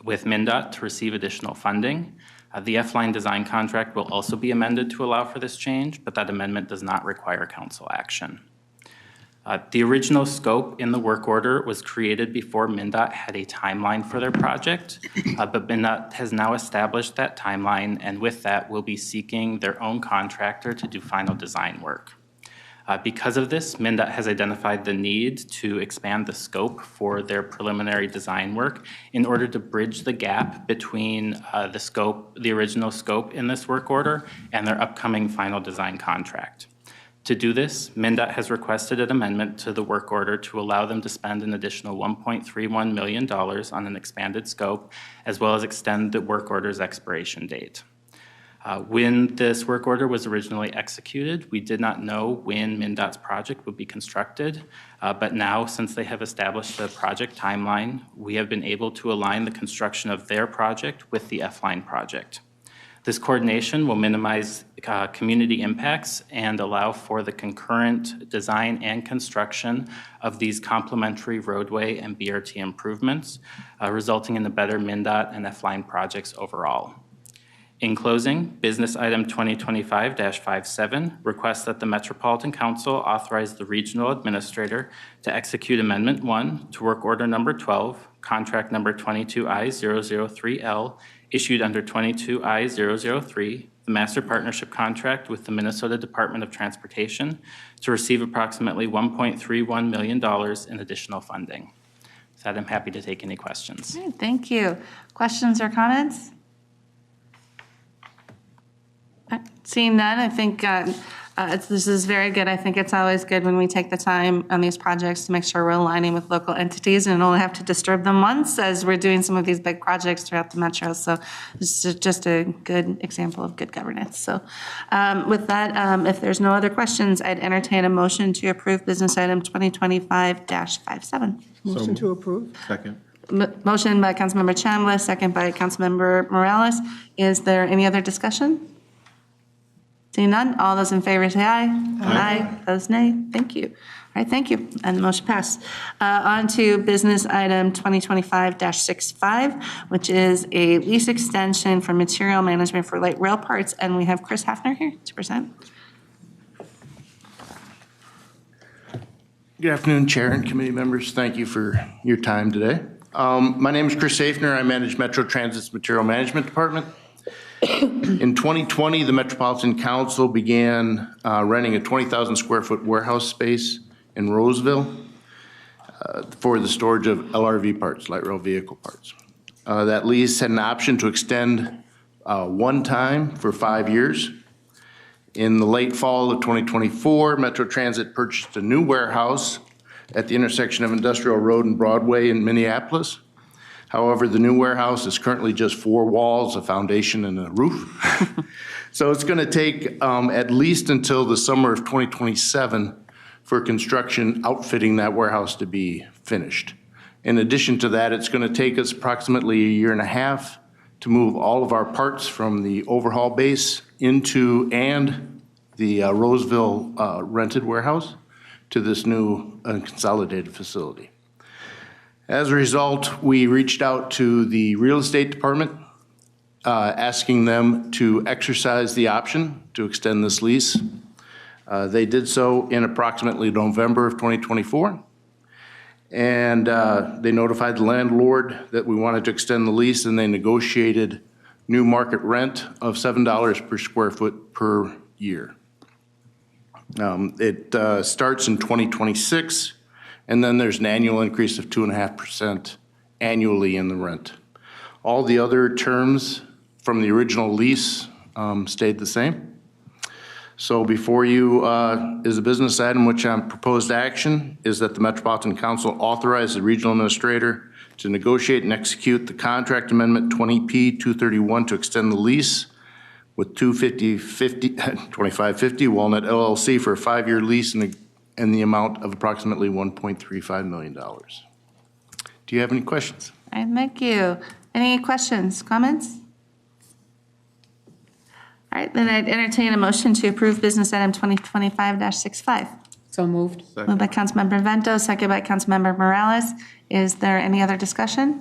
MnDOT to receive additional funding. The F-line design contract will also be amended to allow for this change, but that amendment does not require council action. The original scope in the work order was created before MnDOT had a timeline for their project, but MnDOT has now established that timeline, and with that, will be seeking their own contractor to do final design work. Because of this, MnDOT has identified the need to expand the scope for their preliminary design work in order to bridge the gap between the original scope in this work order, and their upcoming final design contract. To do this, MnDOT has requested an amendment to the work order to allow them to spend an additional $1.31 million on an expanded scope, as well as extend the work order's expiration date. When this work order was originally executed, we did not know when MnDOT's project would be constructed, but now, since they have established a project timeline, we have been able to align the construction of their project with the F-Line project. This coordination will minimize community impacts and allow for the concurrent design and construction of these complementary roadway and BRT improvements, resulting in the better MnDOT and F-Line projects overall. In closing, business item 2025-57 requests that the Metropolitan Council authorize the regional administrator to execute Amendment 1 to work order number 12, contract number 22I003L, issued under 22I003, the master partnership contract with the Minnesota Department of Transportation, to receive approximately $1.31 million in additional funding. With that, I'm happy to take any questions. All right, thank you. Questions or comments? Seeing none, I think this is very good. I think it's always good when we take the time on these projects to make sure we're aligning with local entities and only have to disturb them once as we're doing some of these big projects throughout the metro. So this is just a good example of good governance. So with that, if there's no other questions, I'd entertain a motion to approve business item 2025-57. Motion to approve. Second. Motion by Councilmember Chambliss, second by Councilmember Morales. Is there any other discussion? Seeing none, all those in favor say aye. Aye. Opposed, nay. Thank you. All right, thank you. And the motion passed. On to business item 2025-65, which is a lease extension for material management for light rail parts. And we have Chris Hafner here to present. Good afternoon, Chair and committee members. Thank you for your time today. My name is Chris Hafner. I manage Metro Transit's Material Management Department. In 2020, the Metropolitan Council began renting a 20,000 square foot warehouse space in Roseville for the storage of LRV parts, light rail vehicle parts. That lease had an option to extend one time for 5 years. In the late fall of 2024, Metro Transit purchased a new warehouse at the intersection of Industrial Road and Broadway in Minneapolis. However, the new warehouse is currently just 4 walls, a foundation, and a roof. So it's going to take at least until the summer of 2027 for construction outfitting that warehouse to be finished. In addition to that, it's going to take us approximately 1.5 years to move all of our parts from the overhaul base into and the Roseville rented warehouse to this new consolidated facility. As a result, we reached out to the real estate department, asking them to exercise the option to extend this lease. They did so in approximately November of 2024. And they notified the landlord that we wanted to extend the lease, and they negotiated new market rent of $7 per square foot per year. It starts in 2026. And then there's an annual increase of 2.5% annually in the rent. All the other terms from the original lease stayed the same. So before you is a business item which on proposed action is that the Metropolitan Council authorize the regional administrator to negotiate and execute the contract amendment 20P-231 to extend the lease with 2550 Walnut LLC for a 5-year lease and the amount of approximately $1.35 million. Do you have any questions? All right, thank you. Any questions, comments? All right, then I'd entertain a motion to approve business item 2025-65. So moved. Moved by Councilmember Vento, second by Councilmember Morales. Is there any other discussion?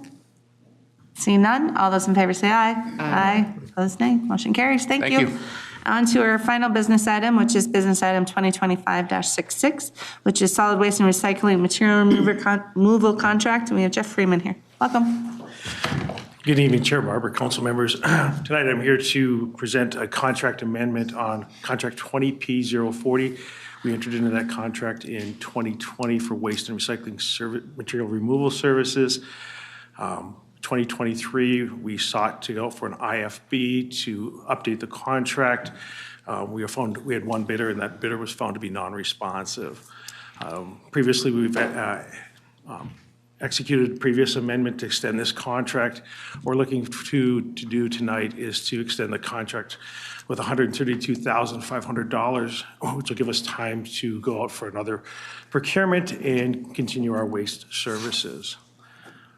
Seeing none, all those in favor say aye. Aye. Opposed, nay. Motion carries. Thank you. On to our final business item, which is business item 2025-66, which is solid waste and recycling material removal contract. And we have Jeff Freeman here. Welcome. Good evening, Chair Barber, council members. Tonight I'm here to present a contract amendment on contract 20P040. We entered into that contract in 2020 for waste and recycling material removal services. 2023, we sought to go for an IFB to update the contract. We had one bidder, and that bidder was found to be non-responsive. Previously, we've executed a previous amendment to extend this contract. What we're looking to do tonight is to extend the contract with $132,500, which will give us time to go out for another procurement and continue our waste services.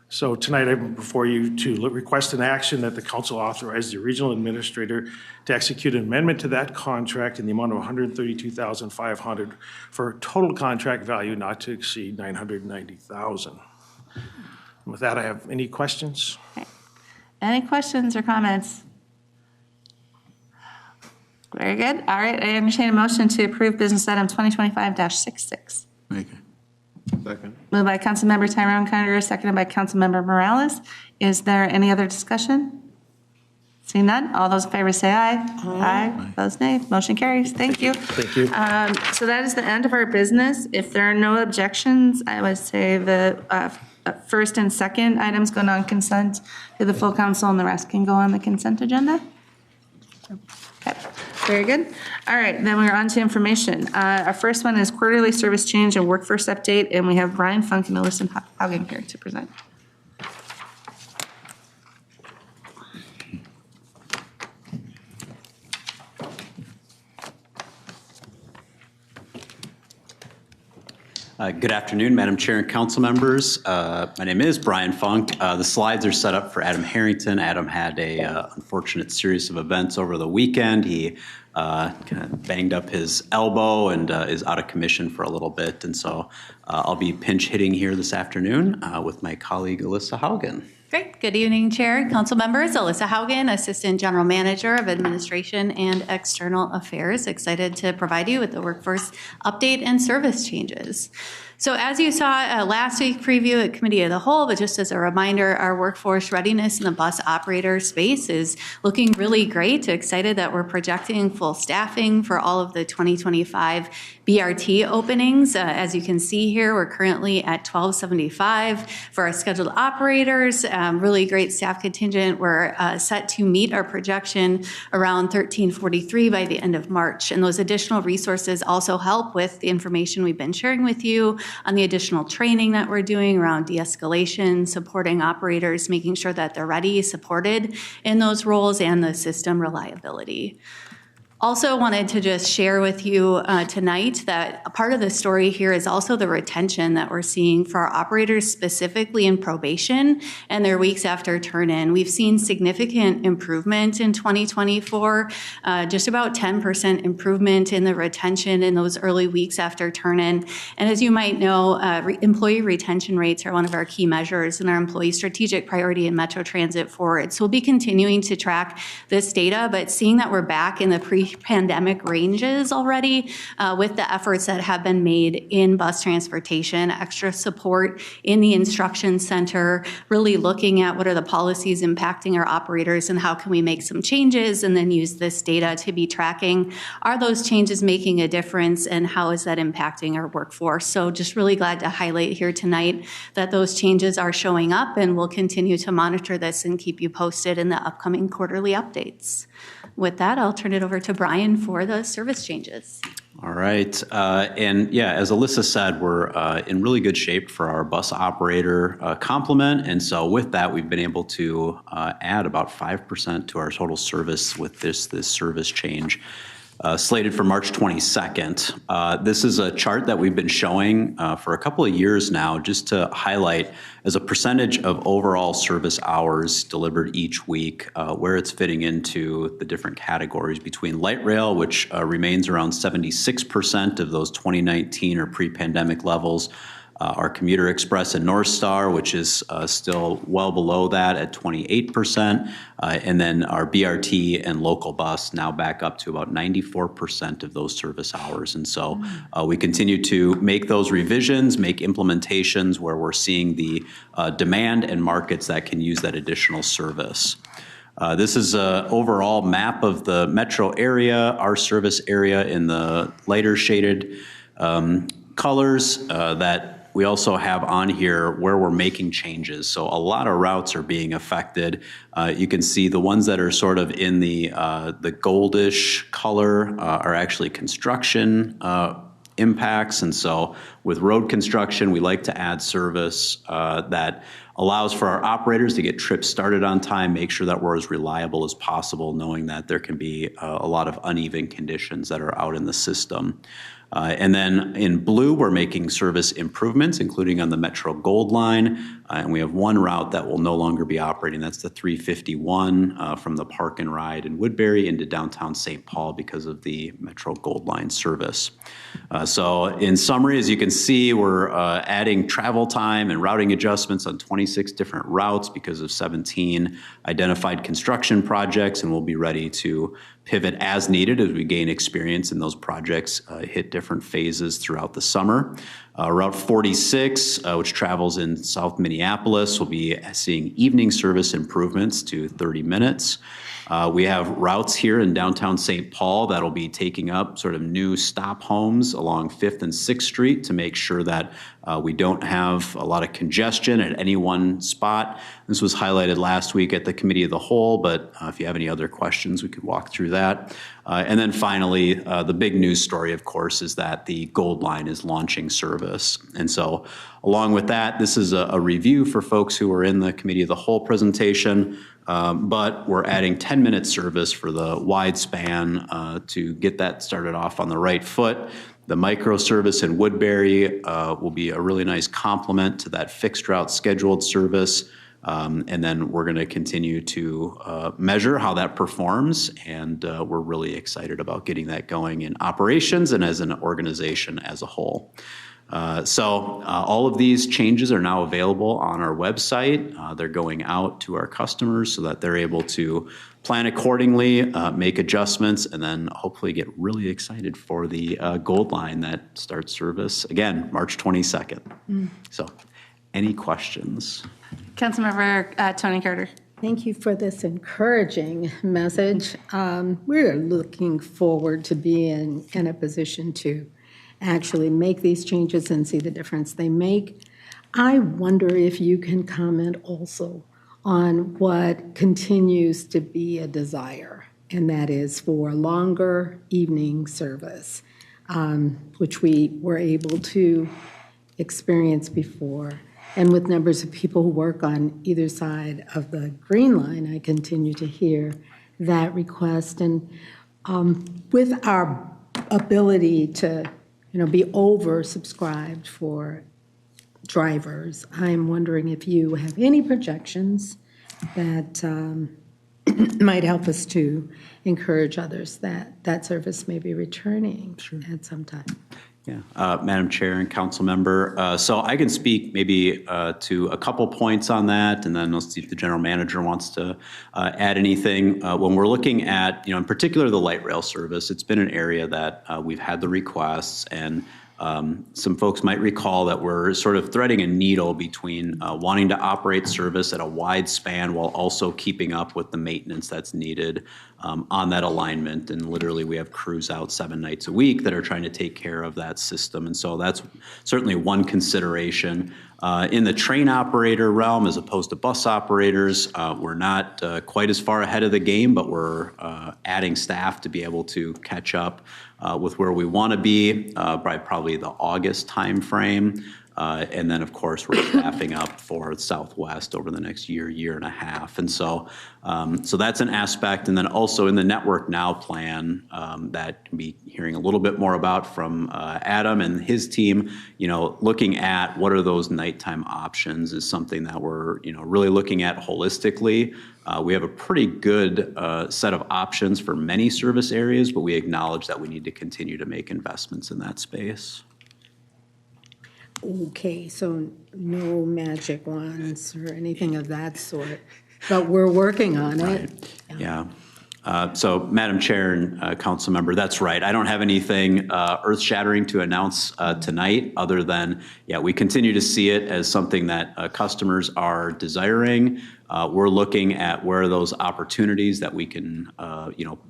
So tonight I'm before you to request an action that the council authorize the regional administrator to execute an amendment to that contract in the amount of $132,500 for a total contract value not to exceed $990,000. With that, I have any questions? Okay. Any questions or comments? Very good. All right, I entertain a motion to approve business item 2025-66. Make it. Second. Moved by Councilmember Tyrone Conger, seconded by Councilmember Morales. Is there any other discussion? Seeing none, all those in favor say aye. Aye. Opposed, nay. Motion carries. Thank you. Thank you. So that is the end of our business. If there are no objections, I would say the first and second items go on consent to the full council, and the rest can go on the consent agenda. Okay, very good. All right, then we're on to information. Our first one is quarterly service change and workforce update, and we have Brian Funk and Alyssa Haugen here to present. Good afternoon, Madam Chair and council members. My name is Brian Funk. The slides are set up for Adam Harrington. Adam had a unfortunate series of events over the weekend. He kind of banged up his elbow and is out of commission for a little bit. And so I'll be pinch hitting here this afternoon with my colleague, Alyssa Haugen. Great. Good evening, Chair and council members. Alyssa Haugen, Assistant General Manager of Administration and External Affairs. Excited to provide you with the workforce update and service changes. So as you saw last week preview at Committee of the Whole, but just as a reminder, our workforce readiness in the bus operator space is looking really great. Excited that we're projecting full staffing for all of the 2025 BRT openings. As you can see here, we're currently at 1275 for our scheduled operators. Really great staff contingent. We're set to meet our projection around 1343 by the end of March. And those additional resources also help with the information we've been sharing with you on the additional training that we're doing around de-escalation, supporting operators, making sure that they're ready, supported in those roles, and the system reliability. Also wanted to just share with you tonight that a part of the story here is also the retention that we're seeing for our operators, specifically in probation and their weeks after turn-in. We've seen significant improvement in 2024, just about 10% improvement in the retention in those early weeks after turn-in. And as you might know, employee retention rates are one of our key measures in our employee strategic priority in Metro Transit Forward. So we'll be continuing to track this data, but seeing that we're back in the pre-pandemic ranges already with the efforts that have been made in bus transportation, extra support in the instruction center, really looking at what are the policies impacting our operators and how can we make some changes, and then use this data to be tracking, are those changes making a difference and how is that impacting our workforce? So just really glad to highlight here tonight that those changes are showing up, and we'll continue to monitor this and keep you posted in the upcoming quarterly updates. With that, I'll turn it over to Brian for the service changes. All right. And yeah, as Alyssa said, we're in really good shape for our bus operator complement. And so with that, we've been able to add about 5% to our total service with this service change. Slated for March 22nd. This is a chart that we've been showing for a couple of years now, just to highlight as a percentage of overall service hours delivered each week, where it's fitting into the different categories between light rail, which remains around 76% of those 2019 or pre-pandemic levels, our commuter express and North Star, which is still well below that at 28%, and then our BRT and local bus now back up to about 94% of those service hours. And so we continue to make those revisions, make implementations where we're seeing the demand and markets that can use that additional service. This is an overall map of the metro area, our service area in the lighter shaded colors that we also have on here where we're making changes. So a lot of routes are being affected. You can see the ones that are sort of in the goldish color are actually construction impacts. And so with road construction, we like to add service that allows for our operators to get trips started on time, make sure that we're as reliable as possible, knowing that there can be a lot of uneven conditions that are out in the system. And then in blue, we're making service improvements, including on the Metro Gold Line. And we have one route that will no longer be operating. That's the 351 from the Park and Ride in Woodbury into downtown St. Paul because of the Metro Gold Line service. So in summary, as you can see, we're adding travel time and routing adjustments on 26 different routes because of 17 identified construction projects, and we'll be ready to pivot as needed as we gain experience in those projects, hit different phases throughout the summer. Route 46, which travels in South Minneapolis, will be seeing evening service improvements to 30 minutes. We have routes here in downtown St. Paul that'll be taking up sort of new stop homes along 5th and 6th Street to make sure that we don't have a lot of congestion at any one spot. This was highlighted last week at the Committee of the Whole, but if you have any other questions, we could walk through that. And then finally, the big news story, of course, is that the Gold Line is launching service. And so along with that, this is a review for folks who are in the Committee of the Whole presentation. But we're adding 10-minute service for the wide span to get that started off on the right foot. The micro service in Woodbury will be a really nice complement to that fixed route scheduled service. And then we're going to continue to measure how that performs. And we're really excited about getting that going in operations and as an organization as a whole. So all of these changes are now available on our website. They're going out to our customers so that they're able to plan accordingly, make adjustments, and then hopefully get really excited for the Gold Line that starts service, again, March 22nd. So any questions? Councilmember Tony Carter. Thank you for this encouraging message. We're looking forward to being in a position to actually make these changes and see the difference they make. I wonder if you can comment also on what continues to be a desire, and that is for longer evening service, which we were able to experience before. And with numbers of people who work on either side of the Green Line, I continue to hear that request. And with our ability to be oversubscribed for drivers, I'm wondering if you have any projections that might help us to encourage others that that service may be returning at some time. Yeah, Madam Chair and Council Member. So I can speak maybe to a couple points on that, and then let's see if the General Manager wants to add anything. When we're looking at, in particular, the light rail service, it's been an area that we've had the requests, and some folks might recall that we're sort of threading a needle between wanting to operate service at a wide span while also keeping up with the maintenance that's needed on that alignment. And literally we have crews out 7 nights a week that are trying to take care of that system. And so that's certainly one consideration. In the train operator realm, as opposed to bus operators, we're not quite as far ahead of the game, but we're adding staff to be able to catch up with where we want to be by probably the August timeframe. And then, of course, we're staffing up for Southwest over the next year and a half. And so that's an aspect. And then also in the Network Now plan that can be hearing a little bit more about from Adam and his team, looking at what are those nighttime options is something that we're, really looking at holistically. We have a pretty good set of options for many service areas, but we acknowledge that we need to continue to make investments in that space. Okay, so no magic wands or anything of that sort, but we're working on it. Yeah. So, Madam Chair and Council Member, that's right. I don't have anything earth-shattering to announce tonight other than, we continue to see it as something that customers are desiring. we're looking at where are those opportunities that we can,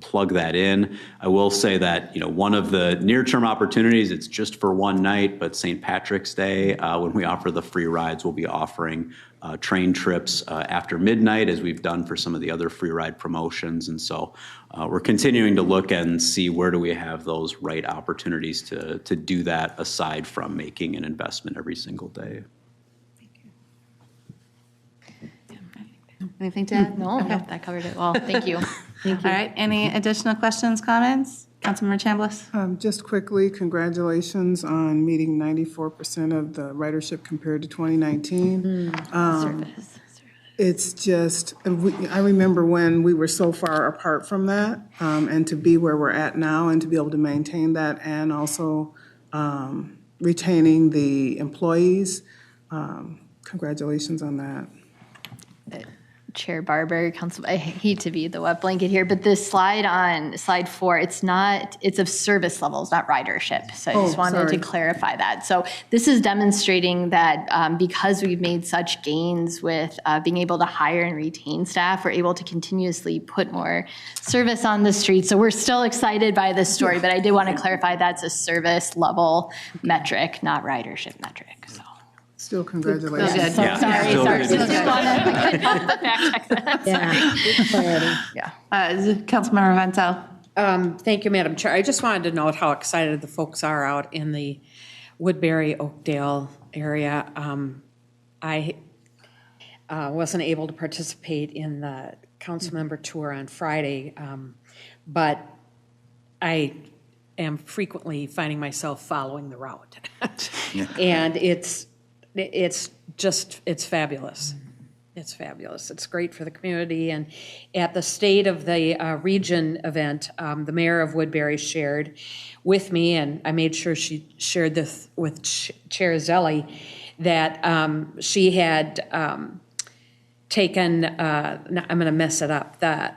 plug that in. I will say that, one of the near-term opportunities, it's just for one night, but St. Patrick's Day, when we offer the free rides, we'll be offering train trips after midnight, as we've done for some of the other free ride promotions. And so we're continuing to look and see where do we have those right opportunities to do that aside from making an investment every single day. Anything to add? No, that covered it well. Thank you. All right, any additional questions, comments? Councilmember Chambliss? Just quickly, congratulations on meeting 94% of the ridership compared to 2019. Service. It's just, I remember when we were so far apart from that, and to be where we're at now and to be able to maintain that and also retaining the employees. Congratulations on that. Chair Barber, Council, I hate to be the wet blanket here, but this slide on slide 4, it's of service levels, not ridership. So I just wanted to clarify that. So this is demonstrating that because we've made such gains with being able to hire and retain staff, we're able to continuously put more service on the street. So we're still excited by this story, but I did want to clarify that's a service level metric, not ridership metric. So. Still congratulations. Good. So, sorry. Just wanted to fact check that. Councilmember Vento. Thank you, Madam Chair. I just wanted to note how excited the folks are out in the Woodbury, Oakdale area. I wasn't able to participate in the council member tour on Friday, but I am frequently finding myself following the route. And it's fabulous. It's fabulous. It's great for the community. And at the State of the Region event, the mayor of Woodbury shared with me, and I made sure she shared this with Chair Zelli, that she had taken, I'm going to mess it up, the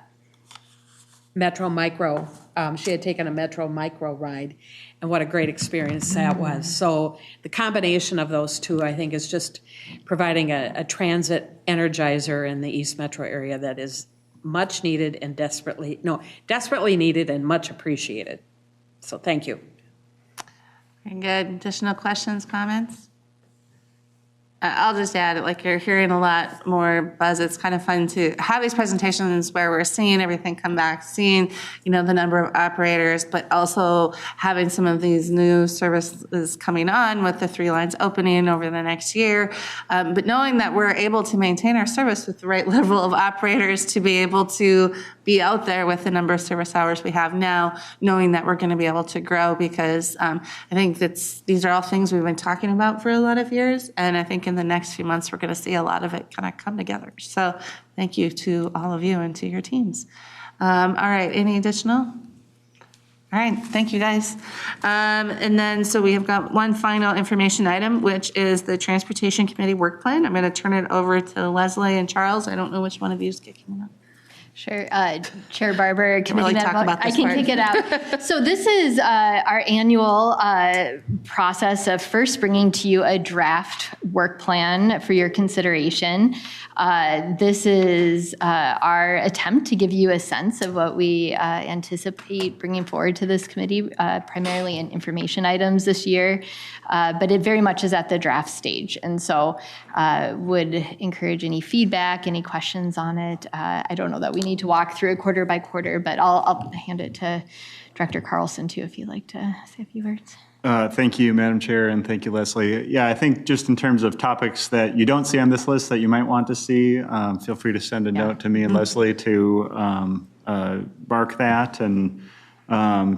Metro Micro, she had taken a Metro Micro ride, and what a great experience that was. So the combination of those two, I think, is just providing a transit energizer in the East Metro area that is much needed and desperately needed and much appreciated. So thank you. Very good. Additional questions, comments? I'll just add, like, you're hearing a lot more buzz. It's kind of fun to have these presentations where we're seeing everything come back, seeing, the number of operators, but also having some of these new services coming on with the 3 lines opening over the next year. But knowing that we're able to maintain our service with the right level of operators to be able to be out there with the number of service hours we have now, knowing that we're going to be able to grow, because I think these are all things we've been talking about for a lot of years, and I think in the next few months we're going to see a lot of it kind of come together. So thank you to all of you and to your teams. All right, any additional? All right, thank you guys. And then, so we have got one final information item, which is the Transportation Committee work plan. I'm going to turn it over to Leslie and Charles. I don't know which one of you is kicking it up. Sure. Chair Barber, really talk about this I can part. kick it out. So this is our annual process of first bringing to you a draft work plan for your consideration. This is our attempt to give you a sense of what we anticipate bringing forward to this committee, primarily in information items this year, but it very much is at the draft stage. And so would encourage any feedback, any questions on it. I don't know that we need to walk through it quarter by quarter, but I'll hand it to Director Carlson too, if you'd like to say a few words. Thank you, Madam Chair, and thank you, Leslie. Yeah, I think just in terms of topics that you don't see on this list that you might want to see, feel free to send a note to me and Leslie to mark that and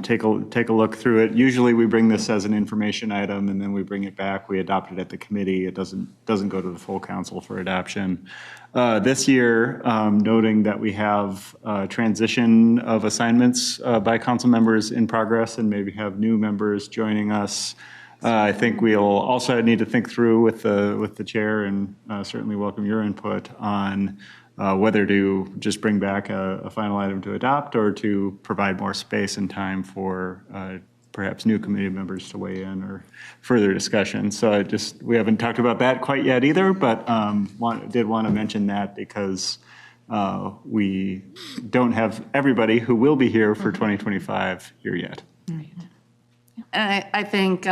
take a look through it. Usually we bring this as an information item and then we bring it back. We adopt it at the committee. It doesn't go to the full council for adoption. This year, noting that we have transition of assignments by council members in progress and maybe have new members joining us. I think we'll also need to think through with the chair and certainly welcome your input on whether to just bring back a final item to adopt or to provide more space and time for perhaps new committee members to weigh in or further discussion. So we haven't talked about that quite yet either, but did want to mention that because we don't have everybody who will be here for 2025 here yet. And I think,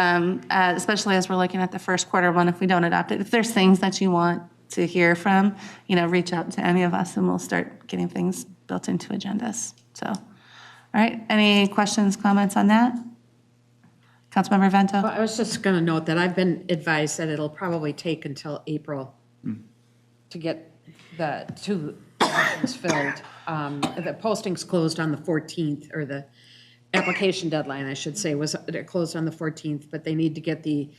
especially as we're looking at the first quarter one, if we don't adopt it, if there's things that you want to hear from, reach out to any of us and we'll start getting things built into agendas. So, all right, any questions, comments on that? Councilmember Vento? Well, I was just going to note that I've been advised that it'll probably take until April to get the 2 positions filled. The postings closed on the 14th, or the application deadline, I should say, was closed on the 14th, but they need to get the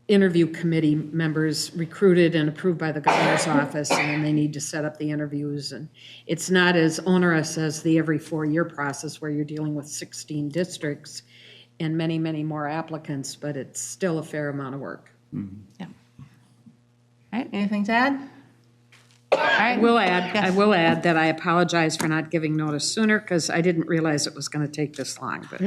interview committee members recruited and approved by the governor's office, and then they need to set up the interviews. And it's not as onerous as the every 4-year process where you're dealing with 16 districts and many, many more applicants, but it's still a fair amount of work. Yeah. All right, anything to add? All right. I will add that I apologize for not giving notice sooner because I didn't realize it was going to take this long. But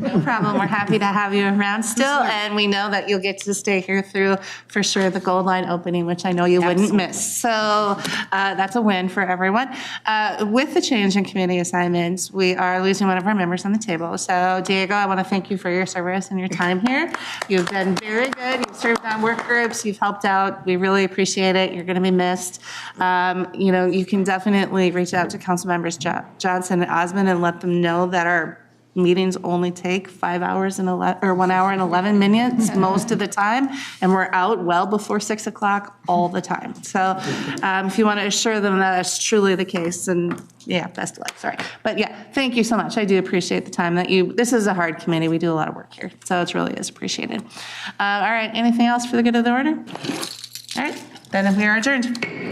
no problem. We're happy to have you around still, and we know that you'll get to stay here through, for sure, the Gold Line opening, which I know you wouldn't miss. So that's a win for everyone. With the change in committee assignments, we are losing one of our members on the table. So Diego, I want to thank you for your service and your time here. You've been very good. You've served on work groups. You've helped out. We really appreciate it. You're going to be missed. You can definitely reach out to council members Johnson and Osmond and let them know that our meetings only take 5 hours and 1 hour and 11 minutes most of the time, and we're out well before 6 o'clock all the time. So if you want to assure them that that's truly the case, and yeah, best of luck. Sorry, but yeah, thank you so much. I do appreciate the time that this is a hard committee. We do a lot of work here, so it really is appreciated. All right, anything else for the good of the order? All right, then we are adjourned.